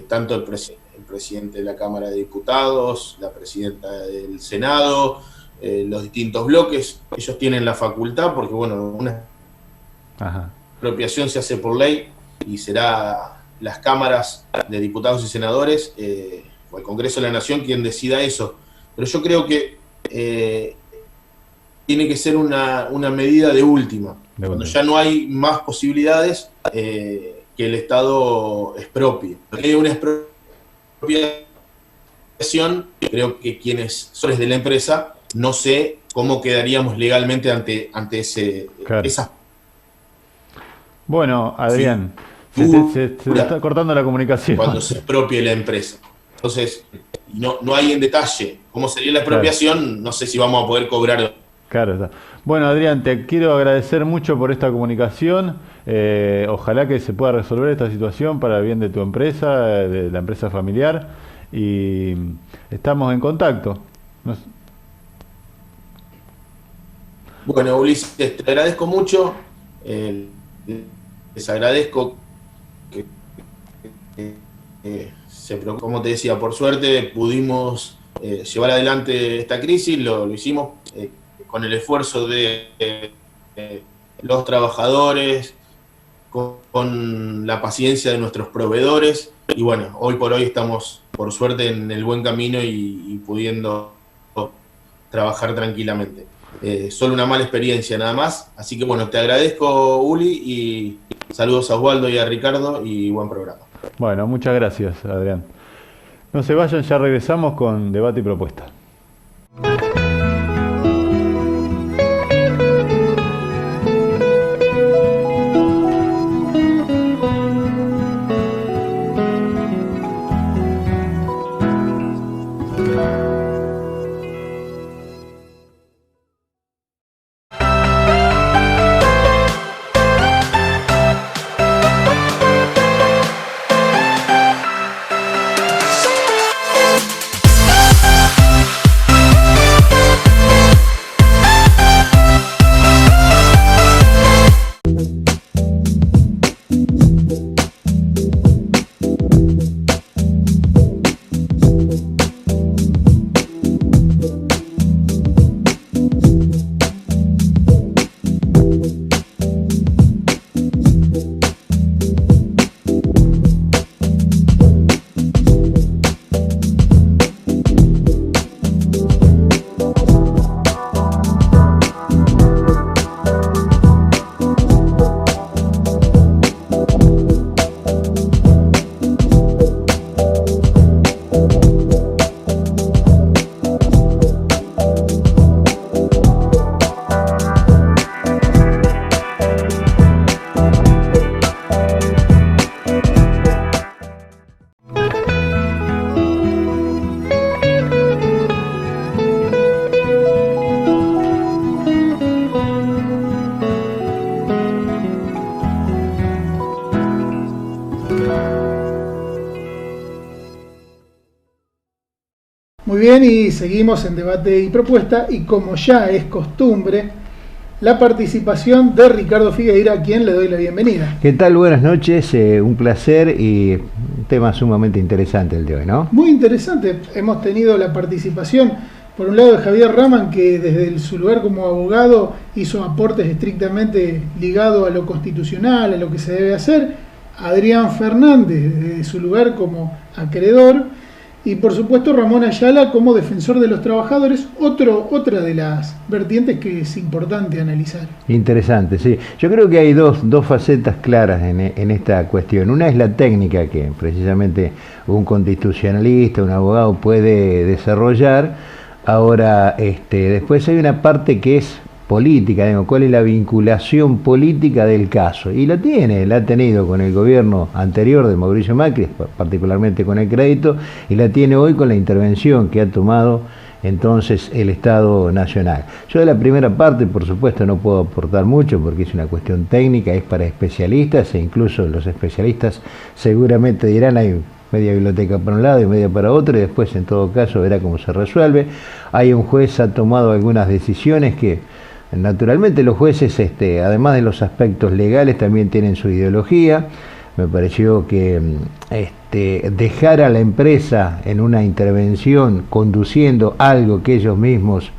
tanto el presidente de la Cámara de Diputados, la presidenta del Senado, los distintos bloques, ellos tienen la facultad, porque bueno, una expropiación se hace por ley y será las cámaras de diputados y senadores o el Congreso de la Nación quien decida eso. Pero yo creo que tiene que ser una medida de última, cuando ya no hay más posibilidades que el Estado expropie. Porque hay una expropiación, creo que quienes son de la empresa, no sé cómo quedaríamos legalmente ante esa. Bueno, Adrián, se está cortando la comunicación. Cuando se expropie la empresa. Entonces, no hay en detalle cómo sería la expropiación, claro. No sé si vamos a poder cobrar. Claro está. Bueno, Adrián, te quiero agradecer mucho por esta comunicación. Ojalá que se pueda resolver esta situación para el bien de tu empresa, de la empresa familiar, y estamos en contacto. Bueno, Ulises, te agradezco mucho. Les agradezco que como te decía, por suerte pudimos llevar adelante esta crisis, lo hicimos con el esfuerzo de los trabajadores, con la paciencia de nuestros proveedores, y bueno, hoy por hoy estamos por suerte en el buen camino y pudiendo trabajar tranquilamente. Solo una mala experiencia nada más, así que bueno, te agradezco, Uli, y saludos a Osvaldo y a Ricardo y buen programa. Bueno, muchas gracias, Adrián. No se vayan, ya regresamos con Debate y Propuesta. Muy bien, y seguimos en debate y propuesta, y como ya es costumbre, la participación de Ricardo Figueira, a quien le doy la bienvenida. ¿Qué tal? Buenas noches, un placer y un tema sumamente interesante el de hoy, ¿no? Muy interesante. Hemos tenido la participación, por un lado, de Javier Raman, que desde su lugar como abogado hizo aportes estrictamente ligados a lo constitucional, a lo que se debe hacer. Adrián Fernández, desde su lugar como acreedor. Y por supuesto Ramón Ayala como defensor de los trabajadores, otra de las vertientes que es importante analizar. Interesante, sí. Yo creo que hay dos facetas claras en esta cuestión. Una es la técnica que precisamente un constitucionalista, un abogado puede desarrollar. Ahora, después hay una parte que es política, digamos, cuál es la vinculación política del caso, y la ha tenido con el gobierno anterior de Mauricio Macri, particularmente con el crédito, y la tiene hoy con la intervención que ha tomado entonces el Estado Nacional. Yo de la primera parte, por supuesto, no puedo aportar mucho porque es una cuestión técnica, es para especialistas, e incluso los especialistas seguramente dirán hay media biblioteca para un lado y media para otro, y después en todo caso verá cómo se resuelve. Hay un juez ha tomado algunas decisiones que naturalmente los jueces, además de los aspectos legales, también tienen su ideología. Me pareció que dejar a la empresa en una intervención conduciendo algo que ellos mismos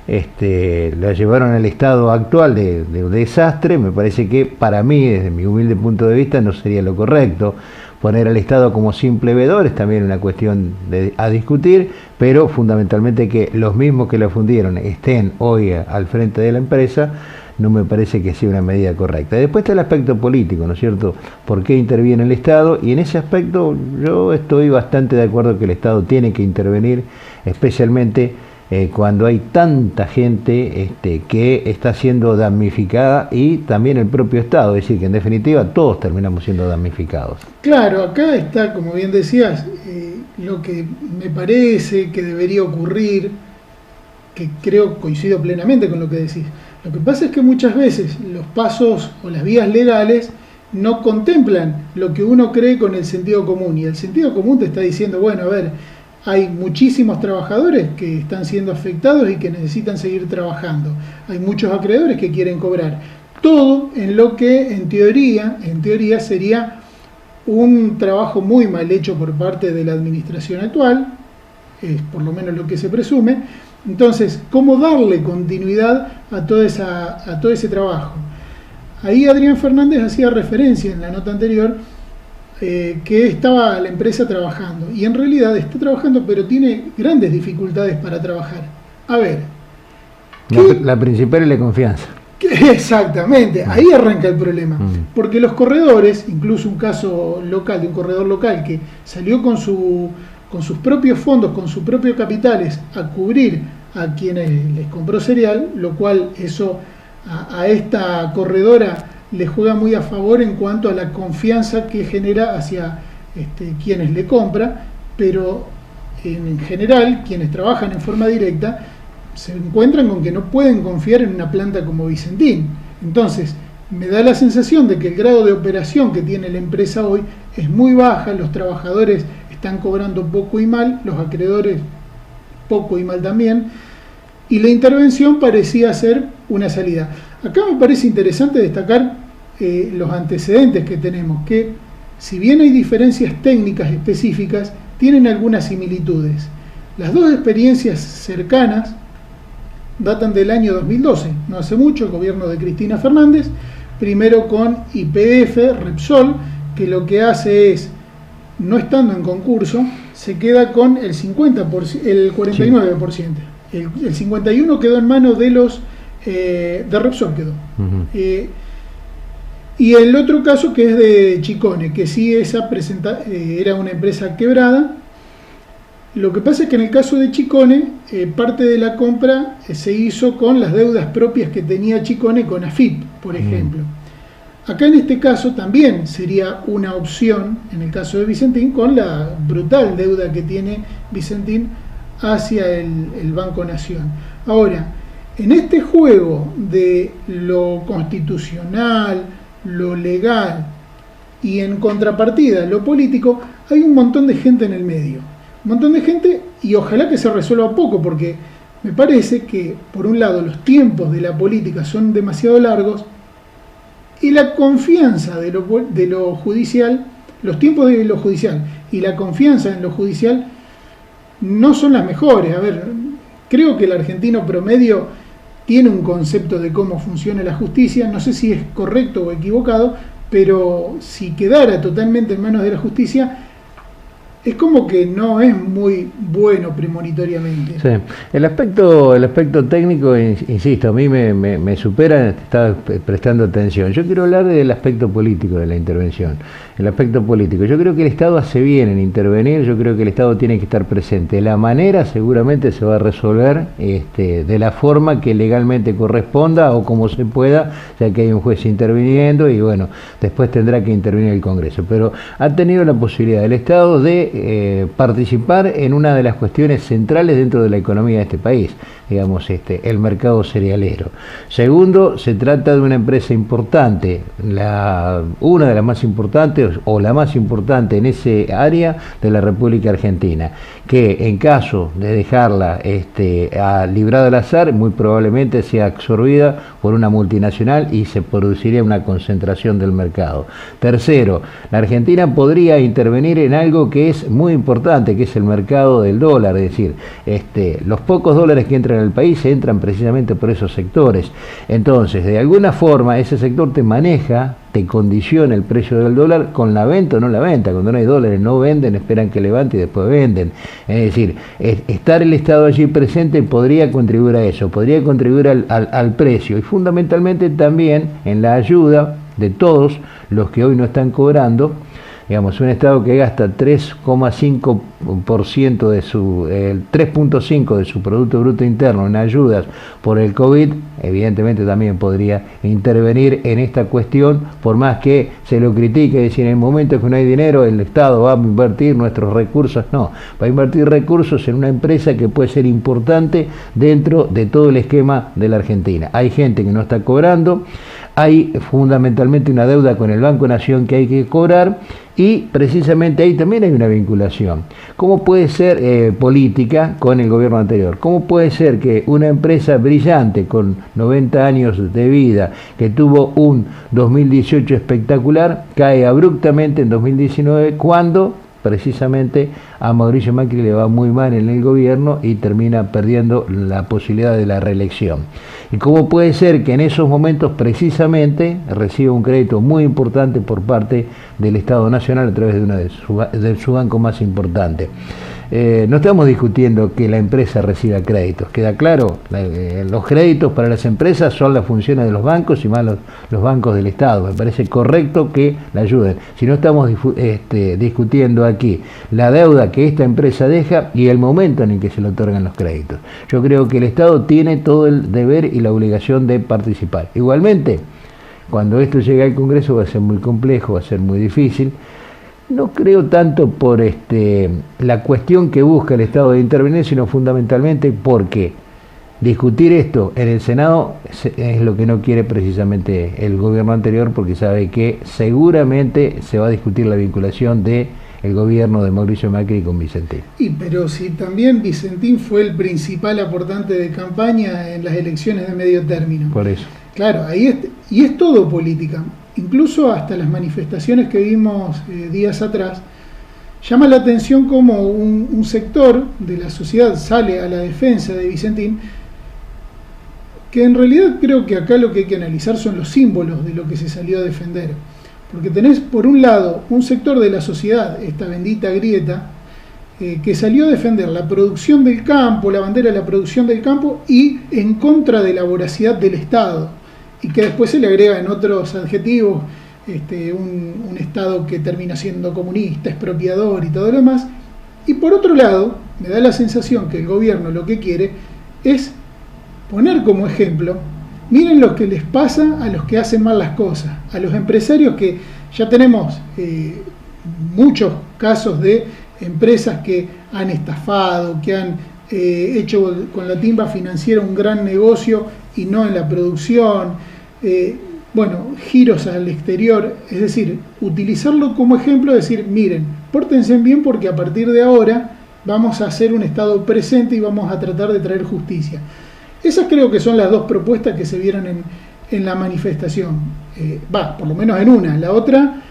la llevaron al estado actual de desastre, me parece que para mí, desde mi humilde punto de vista, no sería lo correcto. Poner al Estado como simple veedor es también una cuestión a discutir, pero fundamentalmente que los mismos que la fundieron estén hoy al frente de la empresa, no me parece que sea una medida correcta. Después está el aspecto político, ¿no es cierto? ¿Por qué interviene el Estado? Y en ese aspecto yo estoy bastante de acuerdo que el Estado tiene que intervenir, especialmente cuando hay tanta gente que está siendo damnificada, y también el propio Estado, es decir, que en definitiva todos terminamos siendo damnificados. Claro, acá está, como bien decías, lo que me parece que debería ocurrir, que creo coincido plenamente con lo que decís. Lo que pasa es que muchas veces los pasos o las vías legales no contemplan lo que uno cree con el sentido común, y el sentido común te está diciendo, bueno, a ver, hay muchísimos trabajadores que están siendo afectados y que necesitan seguir trabajando. Hay muchos acreedores que quieren cobrar. Todo en lo que en teoría sería un trabajo muy mal hecho por parte de la administración actual, es por lo menos lo que se presume. Entonces, ¿cómo darle continuidad a todo ese trabajo? Ahí Adrián Fernández hacía referencia en la nota anterior que estaba la empresa trabajando, y en realidad está trabajando, pero tiene grandes dificultades para trabajar. A ver, la principal es la confianza. Exactamente, ahí arranca el problema, porque los corredores, incluso un caso local de un corredor local que salió con sus propios fondos, con sus propios capitales, a cubrir a quienes les compró cereal, lo cual eso a esta corredora le juega muy a favor en cuanto a la confianza que genera hacia quienes le compran, pero en general quienes trabajan en forma directa se encuentran con que no pueden confiar en una planta como Vicentín. Entonces me da la sensación de que el grado de operación que tiene la empresa hoy es muy baja, los trabajadores están cobrando poco y mal, los acreedores poco y mal también, y la intervención parecía ser una salida. Acá me parece interesante destacar los antecedentes que tenemos, que si bien hay diferencias técnicas específicas, tienen algunas similitudes. Las dos experiencias cercanas datan del año 2012, no hace mucho, el gobierno de Cristina Fernández, primero con YPF, Repsol, que lo que hace es, no estando en concurso, se queda con el 50%, el 49%. Sí. El 51% quedó en manos de los de Repsol quedó. Y el otro caso que es de Chicone, que sí era una empresa quebrada. Lo que pasa es que en el caso de Chicone, parte de la compra se hizo con las deudas propias que tenía Chicone con AFIP, por ejemplo. Acá en este caso también sería una opción, en el caso de Vicentín, con la brutal deuda que tiene Vicentín hacia el Banco Nación. Ahora, en este juego de lo constitucional, lo legal y en contrapartida lo político, hay un montón de gente en el medio. un montón de gente, y ojalá que se resuelva poco, porque me parece que, por un lado, los tiempos de la política son demasiado largos y la confianza de lo judicial, los tiempos de lo judicial y la confianza en lo judicial no son las mejores. A ver, creo que el argentino promedio tiene un concepto de cómo funciona la justicia, no sé si es correcto o equivocado, pero si quedara totalmente en manos de la justicia, es como que no es muy bueno premonitoriamente. Sí. El aspecto técnico, insisto, a mí me supera, estaba prestando atención. Yo quiero hablar del aspecto político de la intervención. El aspecto político. Yo creo que el Estado hace bien en intervenir, yo creo que el Estado tiene que estar presente. La manera seguramente se va a resolver de la forma que legalmente corresponda o como se pueda, ya que hay un juez interviniendo y bueno, después tendrá que intervenir el Congreso. Pero ha tenido la posibilidad el Estado de participar en una de las cuestiones centrales dentro de la economía de este país, digamos, el mercado cerealero. Segundo, se trata de una empresa importante, una de las más importantes o la más importante en ese área de la República Argentina, que en caso de dejarla librada al azar, muy probablemente sea absorbida por una multinacional y se produciría una concentración del mercado. Tercero, la Argentina podría intervenir en algo que es muy importante, que es el mercado del dólar, es decir, los pocos dólares que entran al país entran precisamente por esos sectores. Entonces, de alguna forma, ese sector te maneja, te condiciona el precio del dólar con la venta o no la venta. Cuando no hay dólares no venden, esperan que levante y después venden. Es decir, estar el Estado allí presente podría contribuir a eso, podría contribuir al precio y fundamentalmente también en la ayuda de todos los que hoy no están cobrando. Digamos, un Estado que gasta 3,5% de su, 3,5% de su Producto Bruto Interno en ayudas por el COVID, evidentemente también podría intervenir en esta cuestión, por más que se lo critique, decir, en el momento que no hay dinero, el Estado va a invertir nuestros recursos. No, va a invertir recursos en una empresa que puede ser importante dentro de todo el esquema de la Argentina. Hay gente que no está cobrando, hay fundamentalmente una deuda con el Banco Nación que hay que cobrar y precisamente ahí también hay una vinculación. ¿Cómo puede ser política con el gobierno anterior? ¿Cómo puede ser que una empresa brillante con 90 años de vida, que tuvo un 2018 espectacular, cae abruptamente en 2019 cuando precisamente a Mauricio Macri le va muy mal en el gobierno y termina perdiendo la posibilidad de la reelección? ¿Y cómo puede ser que en esos momentos precisamente reciba un crédito muy importante por parte del Estado Nacional a través de una de su banco más importante? No estamos discutiendo que la empresa reciba créditos, queda claro, los créditos para las empresas son las funciones de los bancos y más los bancos del Estado, me parece correcto que la ayuden. Si no estamos discutiendo aquí la deuda que esta empresa deja y el momento en el que se le otorgan los créditos. Yo creo que el Estado tiene todo el deber y la obligación de participar. Igualmente, cuando esto llegue al Congreso va a ser muy complejo, va a ser muy difícil. No creo tanto por la cuestión que busca el Estado de intervenir, sino fundamentalmente porque discutir esto en el Senado es lo que no quiere precisamente el gobierno anterior, porque sabe que seguramente se va a discutir la vinculación de el gobierno de Mauricio Macri con Vicentín. Pero si también Vicentín fue el principal aportante de campaña en las elecciones de medio término. Por eso. Claro, y es todo política. Incluso hasta las manifestaciones que vimos días atrás, llama la atención como un sector de la sociedad sale a la defensa de Vicentín, que en realidad creo que acá lo que hay que analizar son los símbolos de lo que se salió a defender. Porque tenés por un lado un sector de la sociedad, esta bendita grieta, que salió a defender la producción del campo, la bandera de la producción del campo y en contra de la voracidad del Estado. Y que después se le agrega en otros adjetivos un Estado que termina siendo comunista, expropiador y todo lo demás. Y por otro lado, me da la sensación que el gobierno lo que quiere es poner como ejemplo, miren lo que les pasa a los que hacen mal las cosas, a los empresarios que ya tenemos muchos casos de empresas que han estafado, que han hecho con la timba financiera un gran negocio y no en la producción, giros al exterior, es decir, utilizarlo como ejemplo, decir, miren, pórtense bien porque a partir de ahora vamos a hacer un Estado presente y vamos a tratar de traer justicia. Esas creo que son las dos propuestas que se vieron en la manifestación. Por lo menos en una. La otra,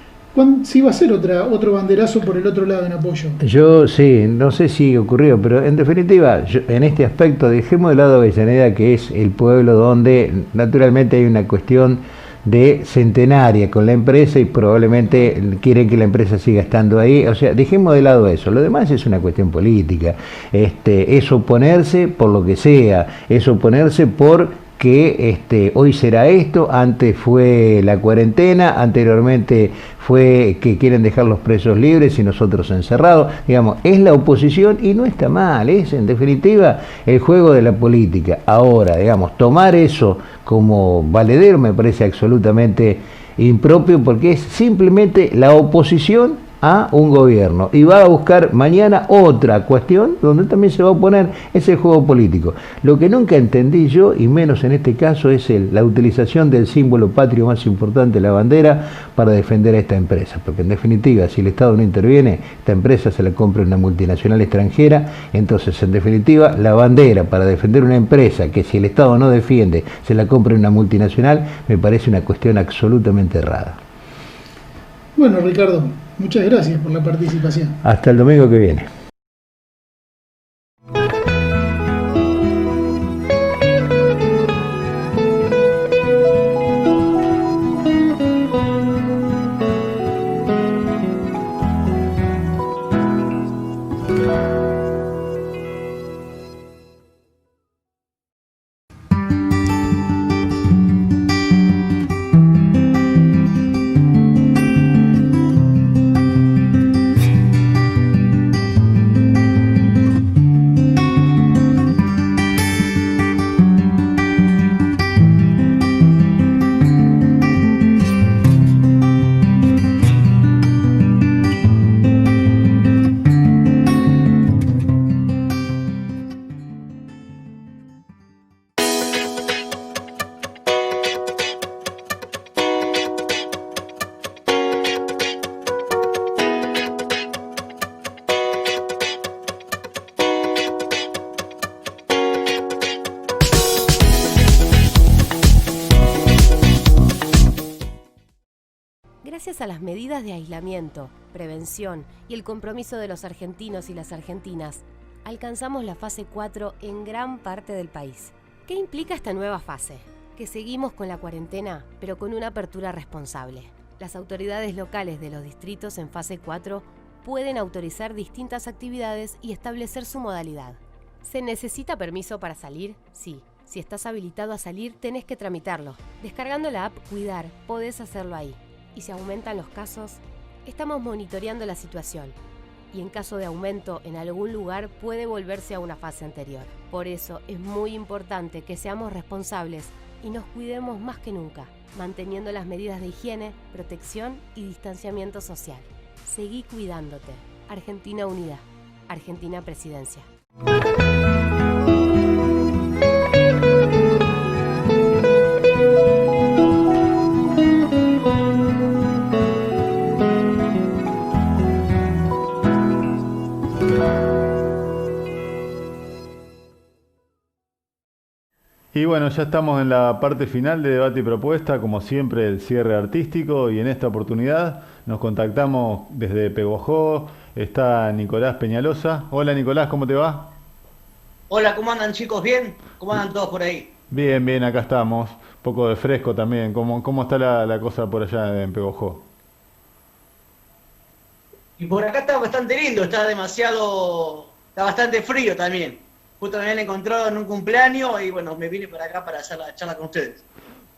sí va a ser otro banderazo por el otro lado en apoyo. Yo sí, no sé si ocurrió, pero en definitiva, en este aspecto, dejemos de lado Avellaneda, que es el pueblo donde naturalmente hay una cuestión de centenaria con la empresa y probablemente quieren que la empresa siga estando ahí. O sea, dejemos de lado eso. Lo demás es una cuestión política. Es oponerse por lo que sea, es oponerse por que hoy será esto, antes fue la cuarentena, anteriormente fue que quieren dejar los presos libres y nosotros encerrados. Digamos, es la oposición y no está mal, es en definitiva el juego de la política. Ahora, digamos, tomar eso como valedero me parece absolutamente impropio, porque es simplemente la oposición a un gobierno y va a buscar mañana otra cuestión donde también se va a oponer ese juego político. Lo que nunca entendí yo, y menos en este caso, es la utilización del símbolo patrio más importante, la bandera, para defender a esta empresa, porque en definitiva, si el Estado no interviene, esta empresa se la compra una multinacional extranjera. Entonces, en definitiva, la bandera para defender una empresa que si el Estado no defiende, se la compra una multinacional, me parece una cuestión absolutamente errada. Bueno, Ricardo, muchas gracias por la participación. Hasta el domingo que viene. Gracias a las medidas de aislamiento, prevención y el compromiso de los argentinos y las argentinas, alcanzamos la fase 4 en gran parte del país. ¿Qué implica esta nueva fase? Que seguimos con la cuarentena, pero con una apertura responsable. Las autoridades locales de los distritos en fase 4 pueden autorizar distintas actividades y establecer su modalidad. ¿Se necesita permiso para salir? Sí. Si estás habilitado a salir, tenés que tramitarlo. Descargando la app Cuidar, podés hacerlo ahí. Y si aumentan los casos, estamos monitoreando la situación. Y en caso de aumento en algún lugar puede volverse a una fase anterior. Por eso es muy importante que seamos responsables y nos cuidemos más que nunca, manteniendo las medidas de higiene, protección y distanciamiento social. Seguí cuidándote. Argentina Unida. Argentina Presidencia. Y bueno, ya estamos en la parte final de debate y propuesta, como siempre el cierre artístico, y en esta oportunidad nos contactamos desde Peguajó, está Nicolás Peñalosa. Hola Nicolás, ¿cómo te va? Hola, ¿cómo andan chicos? ¿Bien? ¿Cómo andan todos por ahí? Bien, bien, acá estamos, un poco de fresco también. ¿Cómo está la cosa por allá en Peguajó? Y por acá está bastante lindo, está bastante frío también. Justo me habían encontrado en un cumpleaños y bueno, me vine para acá para hacer la charla con ustedes.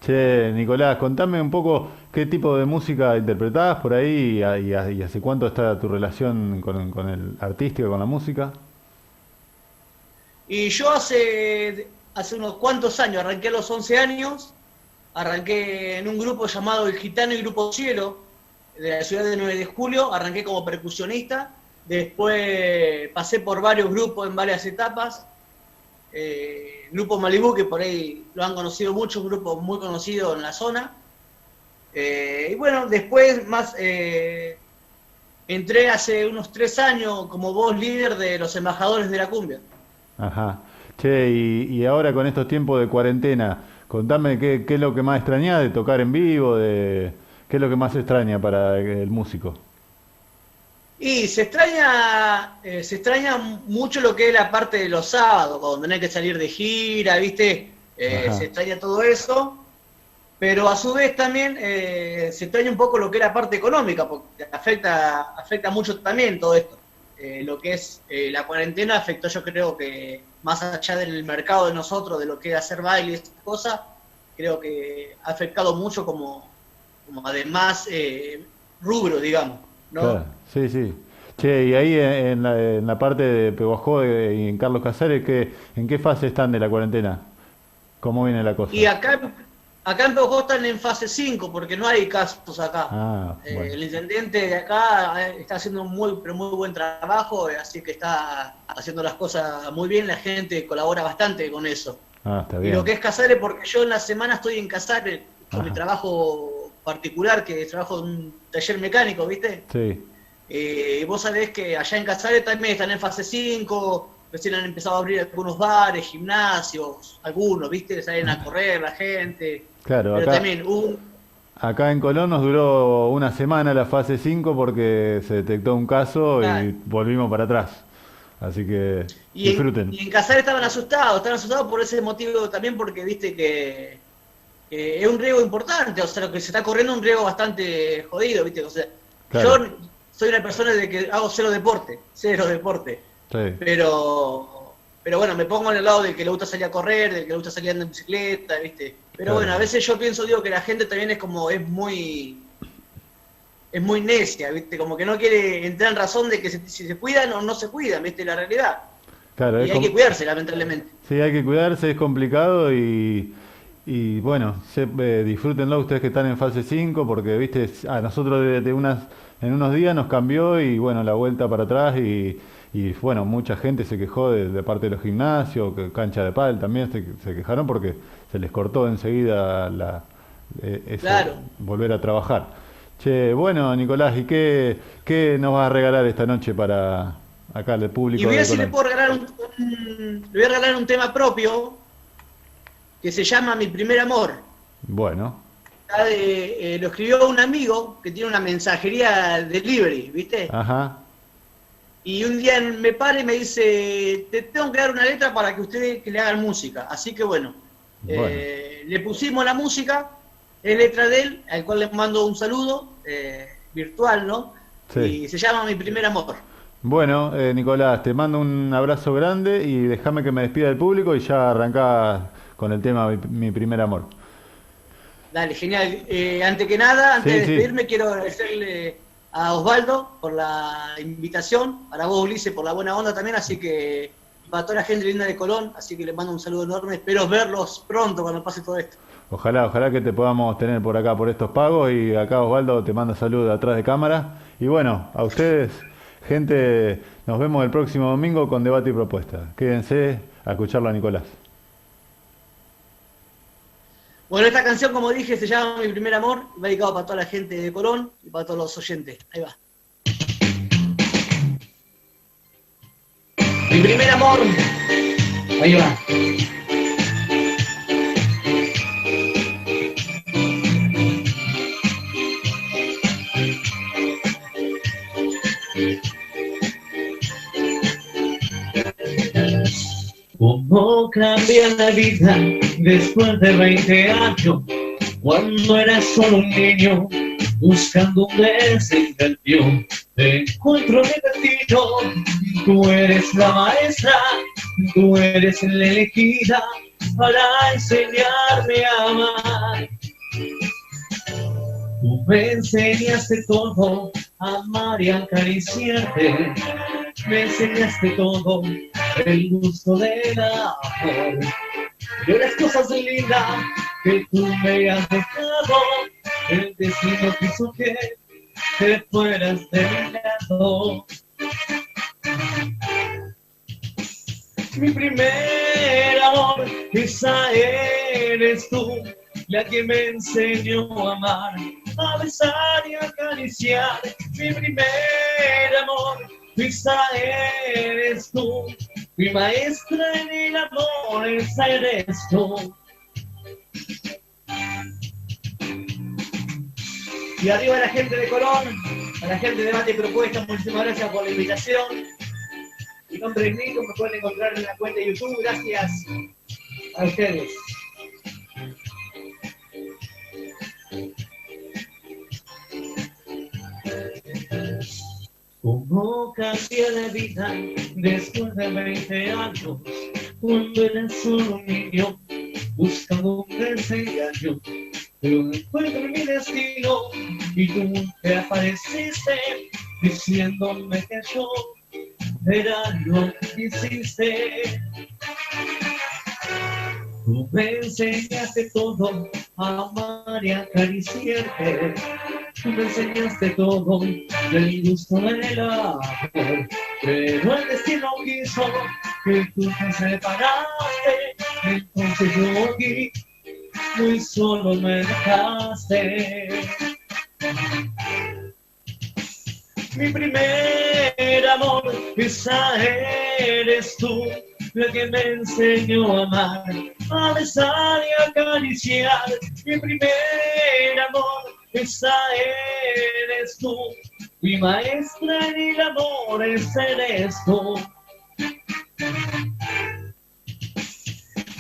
Che, Nicolás, contame un poco qué tipo de música interpretás por ahí y hace cuánto está tu relación con el artístico, con la música. Y yo hace unos cuantos años, arranqué a los 11 años, arranqué en un grupo llamado El Gitano y Grupo Cielo, de la ciudad de 9 de Julio, arranqué como percusionista, después pasé por varios grupos en varias etapas. Grupo Malibú, que por ahí lo han conocido mucho, un grupo muy conocido en la zona. Y bueno, después entré hace unos 3 años como voz líder de los embajadores de la cumbia. Ajá. Che, y ahora con estos tiempos de cuarentena, contame qué es lo que más extraña de tocar en vivo, qué es lo que más extraña para el músico. Y se extraña mucho lo que es la parte de los sábados, cuando tenés que salir de gira, ¿viste? Se extraña todo eso, pero a su vez también se extraña un poco lo que es la parte económica, porque afecta mucho también todo esto. Lo que es la cuarentena afectó, yo creo que más allá del mercado de nosotros, de lo que es hacer bailes, estas cosas, creo que ha afectado mucho como además rubro, digamos, ¿no? Claro, sí, sí. Che, y ahí en la parte de Pehuajó y en Carlos Casares, ¿en qué fase están de la cuarentena? ¿Cómo viene la cosa? Y acá en Pehuajó están en fase 5, porque no hay casos acá. Bueno. El intendente de acá está haciendo un muy buen trabajo, así que está haciendo las cosas muy bien, la gente colabora bastante con eso. Está Y bien. lo que es Casares, porque yo en la semana estoy en Casares con mi trabajo particular, que trabajo en un taller mecánico, ¿viste? Sí. Vos sabés que allá en Casares también están en fase 5, recién han empezado a abrir algunos bares, gimnasios, algunos, ¿viste? Salen a correr la gente. Claro, Pero acá, también acá en Colón nos duró una semana la fase 5 porque se detectó un caso Claro. y volvimos para atrás. Así que disfruten. Y en Casares estaban asustados por ese motivo también, porque viste que es un riesgo importante, o sea, lo que se está corriendo es un riesgo bastante jodido, viste, o sea, Claro. yo soy una persona de que hago cero deporte, Sí. pero bueno, me pongo en el lado del que le gusta salir a correr, del que le gusta salir andando en bicicleta, viste, pero Claro. bueno, a veces yo digo que la gente también es muy necia, viste, como que no quiere entrar en razón de que si se cuidan o no se cuidan, viste, la realidad. Claro, Y hay que cuidarse, lamentablemente. Sí, hay que cuidarse, es complicado y bueno, disfrútenlo ustedes que están en fase 5 porque, viste, a nosotros en unos días nos cambió y bueno, la vuelta para atrás y bueno, mucha gente se quejó de parte de los gimnasios, cancha de pádel también se quejaron porque se les cortó enseguida Claro. volver a trabajar. Che, bueno, Nicolás, ¿y qué nos vas a regalar esta noche para acá al público? Y voy a de ver si le Colón? puedo regalar le voy a regalar un tema propio que se llama Mi Primer Amor. Bueno, Lo escribió un amigo que tiene una mensajería delivery, ¿viste? ajá, Y un día me para y me dice, te tengo que dar una letra para que ustedes que le hagan música. Así que bueno, le pusimos la música, es letra de él, al cual le mando un saludo virtual, ¿no? Sí. Y se llama Mi Primer Amor. Bueno, Nicolás, te mando un abrazo grande y déjame que me despida del público y ya arrancás con el tema Mi Primer Amor. Dale, genial. Antes que nada, antes Sí, de sí. despedirme, quiero agradecerle a Osvaldo por la invitación, a vos, Ulises, por la buena onda también, así que para toda la gente linda de Colón, así que les mando un saludo enorme, espero verlos pronto cuando pase todo esto. Ojalá que te podamos tener por acá por estos pagos y acá Osvaldo te manda saludos atrás de cámara. Y bueno, a ustedes, gente, nos vemos el próximo domingo con debate y propuesta. Quédense a escucharlo a Nicolás. Bueno, esta canción, como dije, se llama Mi Primer Amor, y va dedicado para toda la gente de Colón y para todos los oyentes. Ahí va. Mi primer amor. Ahí va. ¿Cómo cambia la vida después de 20 años? Cuando eras solo un niño, buscando un desengaño. Te encuentro mi destino, tú eres la maestra, tú eres la elegida para enseñarme a amar. Tú me enseñaste todo, a amar y acariciarte. Me enseñaste todo, el gusto del amor. De las cosas lindas que tú me has dejado, el destino quiso que te fueras de mi lado. Mi primer amor, esa eres tú, la que me enseñó a amar. a besar y acariciar. Mi primer amor, esa eres tú. Mi maestra en el amor, esa eres tú. Y arriba a la gente de Colón, a la gente de Debate y Propuesta, muchísimas gracias por la invitación. Mi nombre es Nico, me pueden encontrar en la cuenta de YouTube. Gracias a ustedes. ¿Cómo cambia la vida después de 20 años? Cuando eres solo un niño, buscando un desengaño. Pero encuentro mi destino y tú te apareciste diciéndome que yo era lo que hiciste. Tú me enseñaste todo, a amar y acariciarte. Tú me enseñaste todo, del gusto del amor. Pero el destino quiso que tú te separaste. Entonces yo aquí muy solo me dejaste. Mi primer amor, esa eres tú, la que me enseñó a amar, a besar y acariciar. Mi primer amor, esa eres tú, mi maestra en el amor, esa eres tú.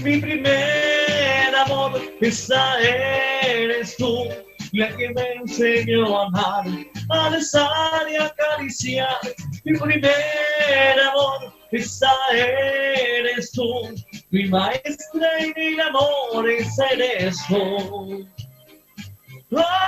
Mi primer amor, esa eres tú, la que me enseñó a amar, a besar y acariciar. Mi primer amor, esa eres tú, mi maestra en el amor, esa eres tú. ¡Ah!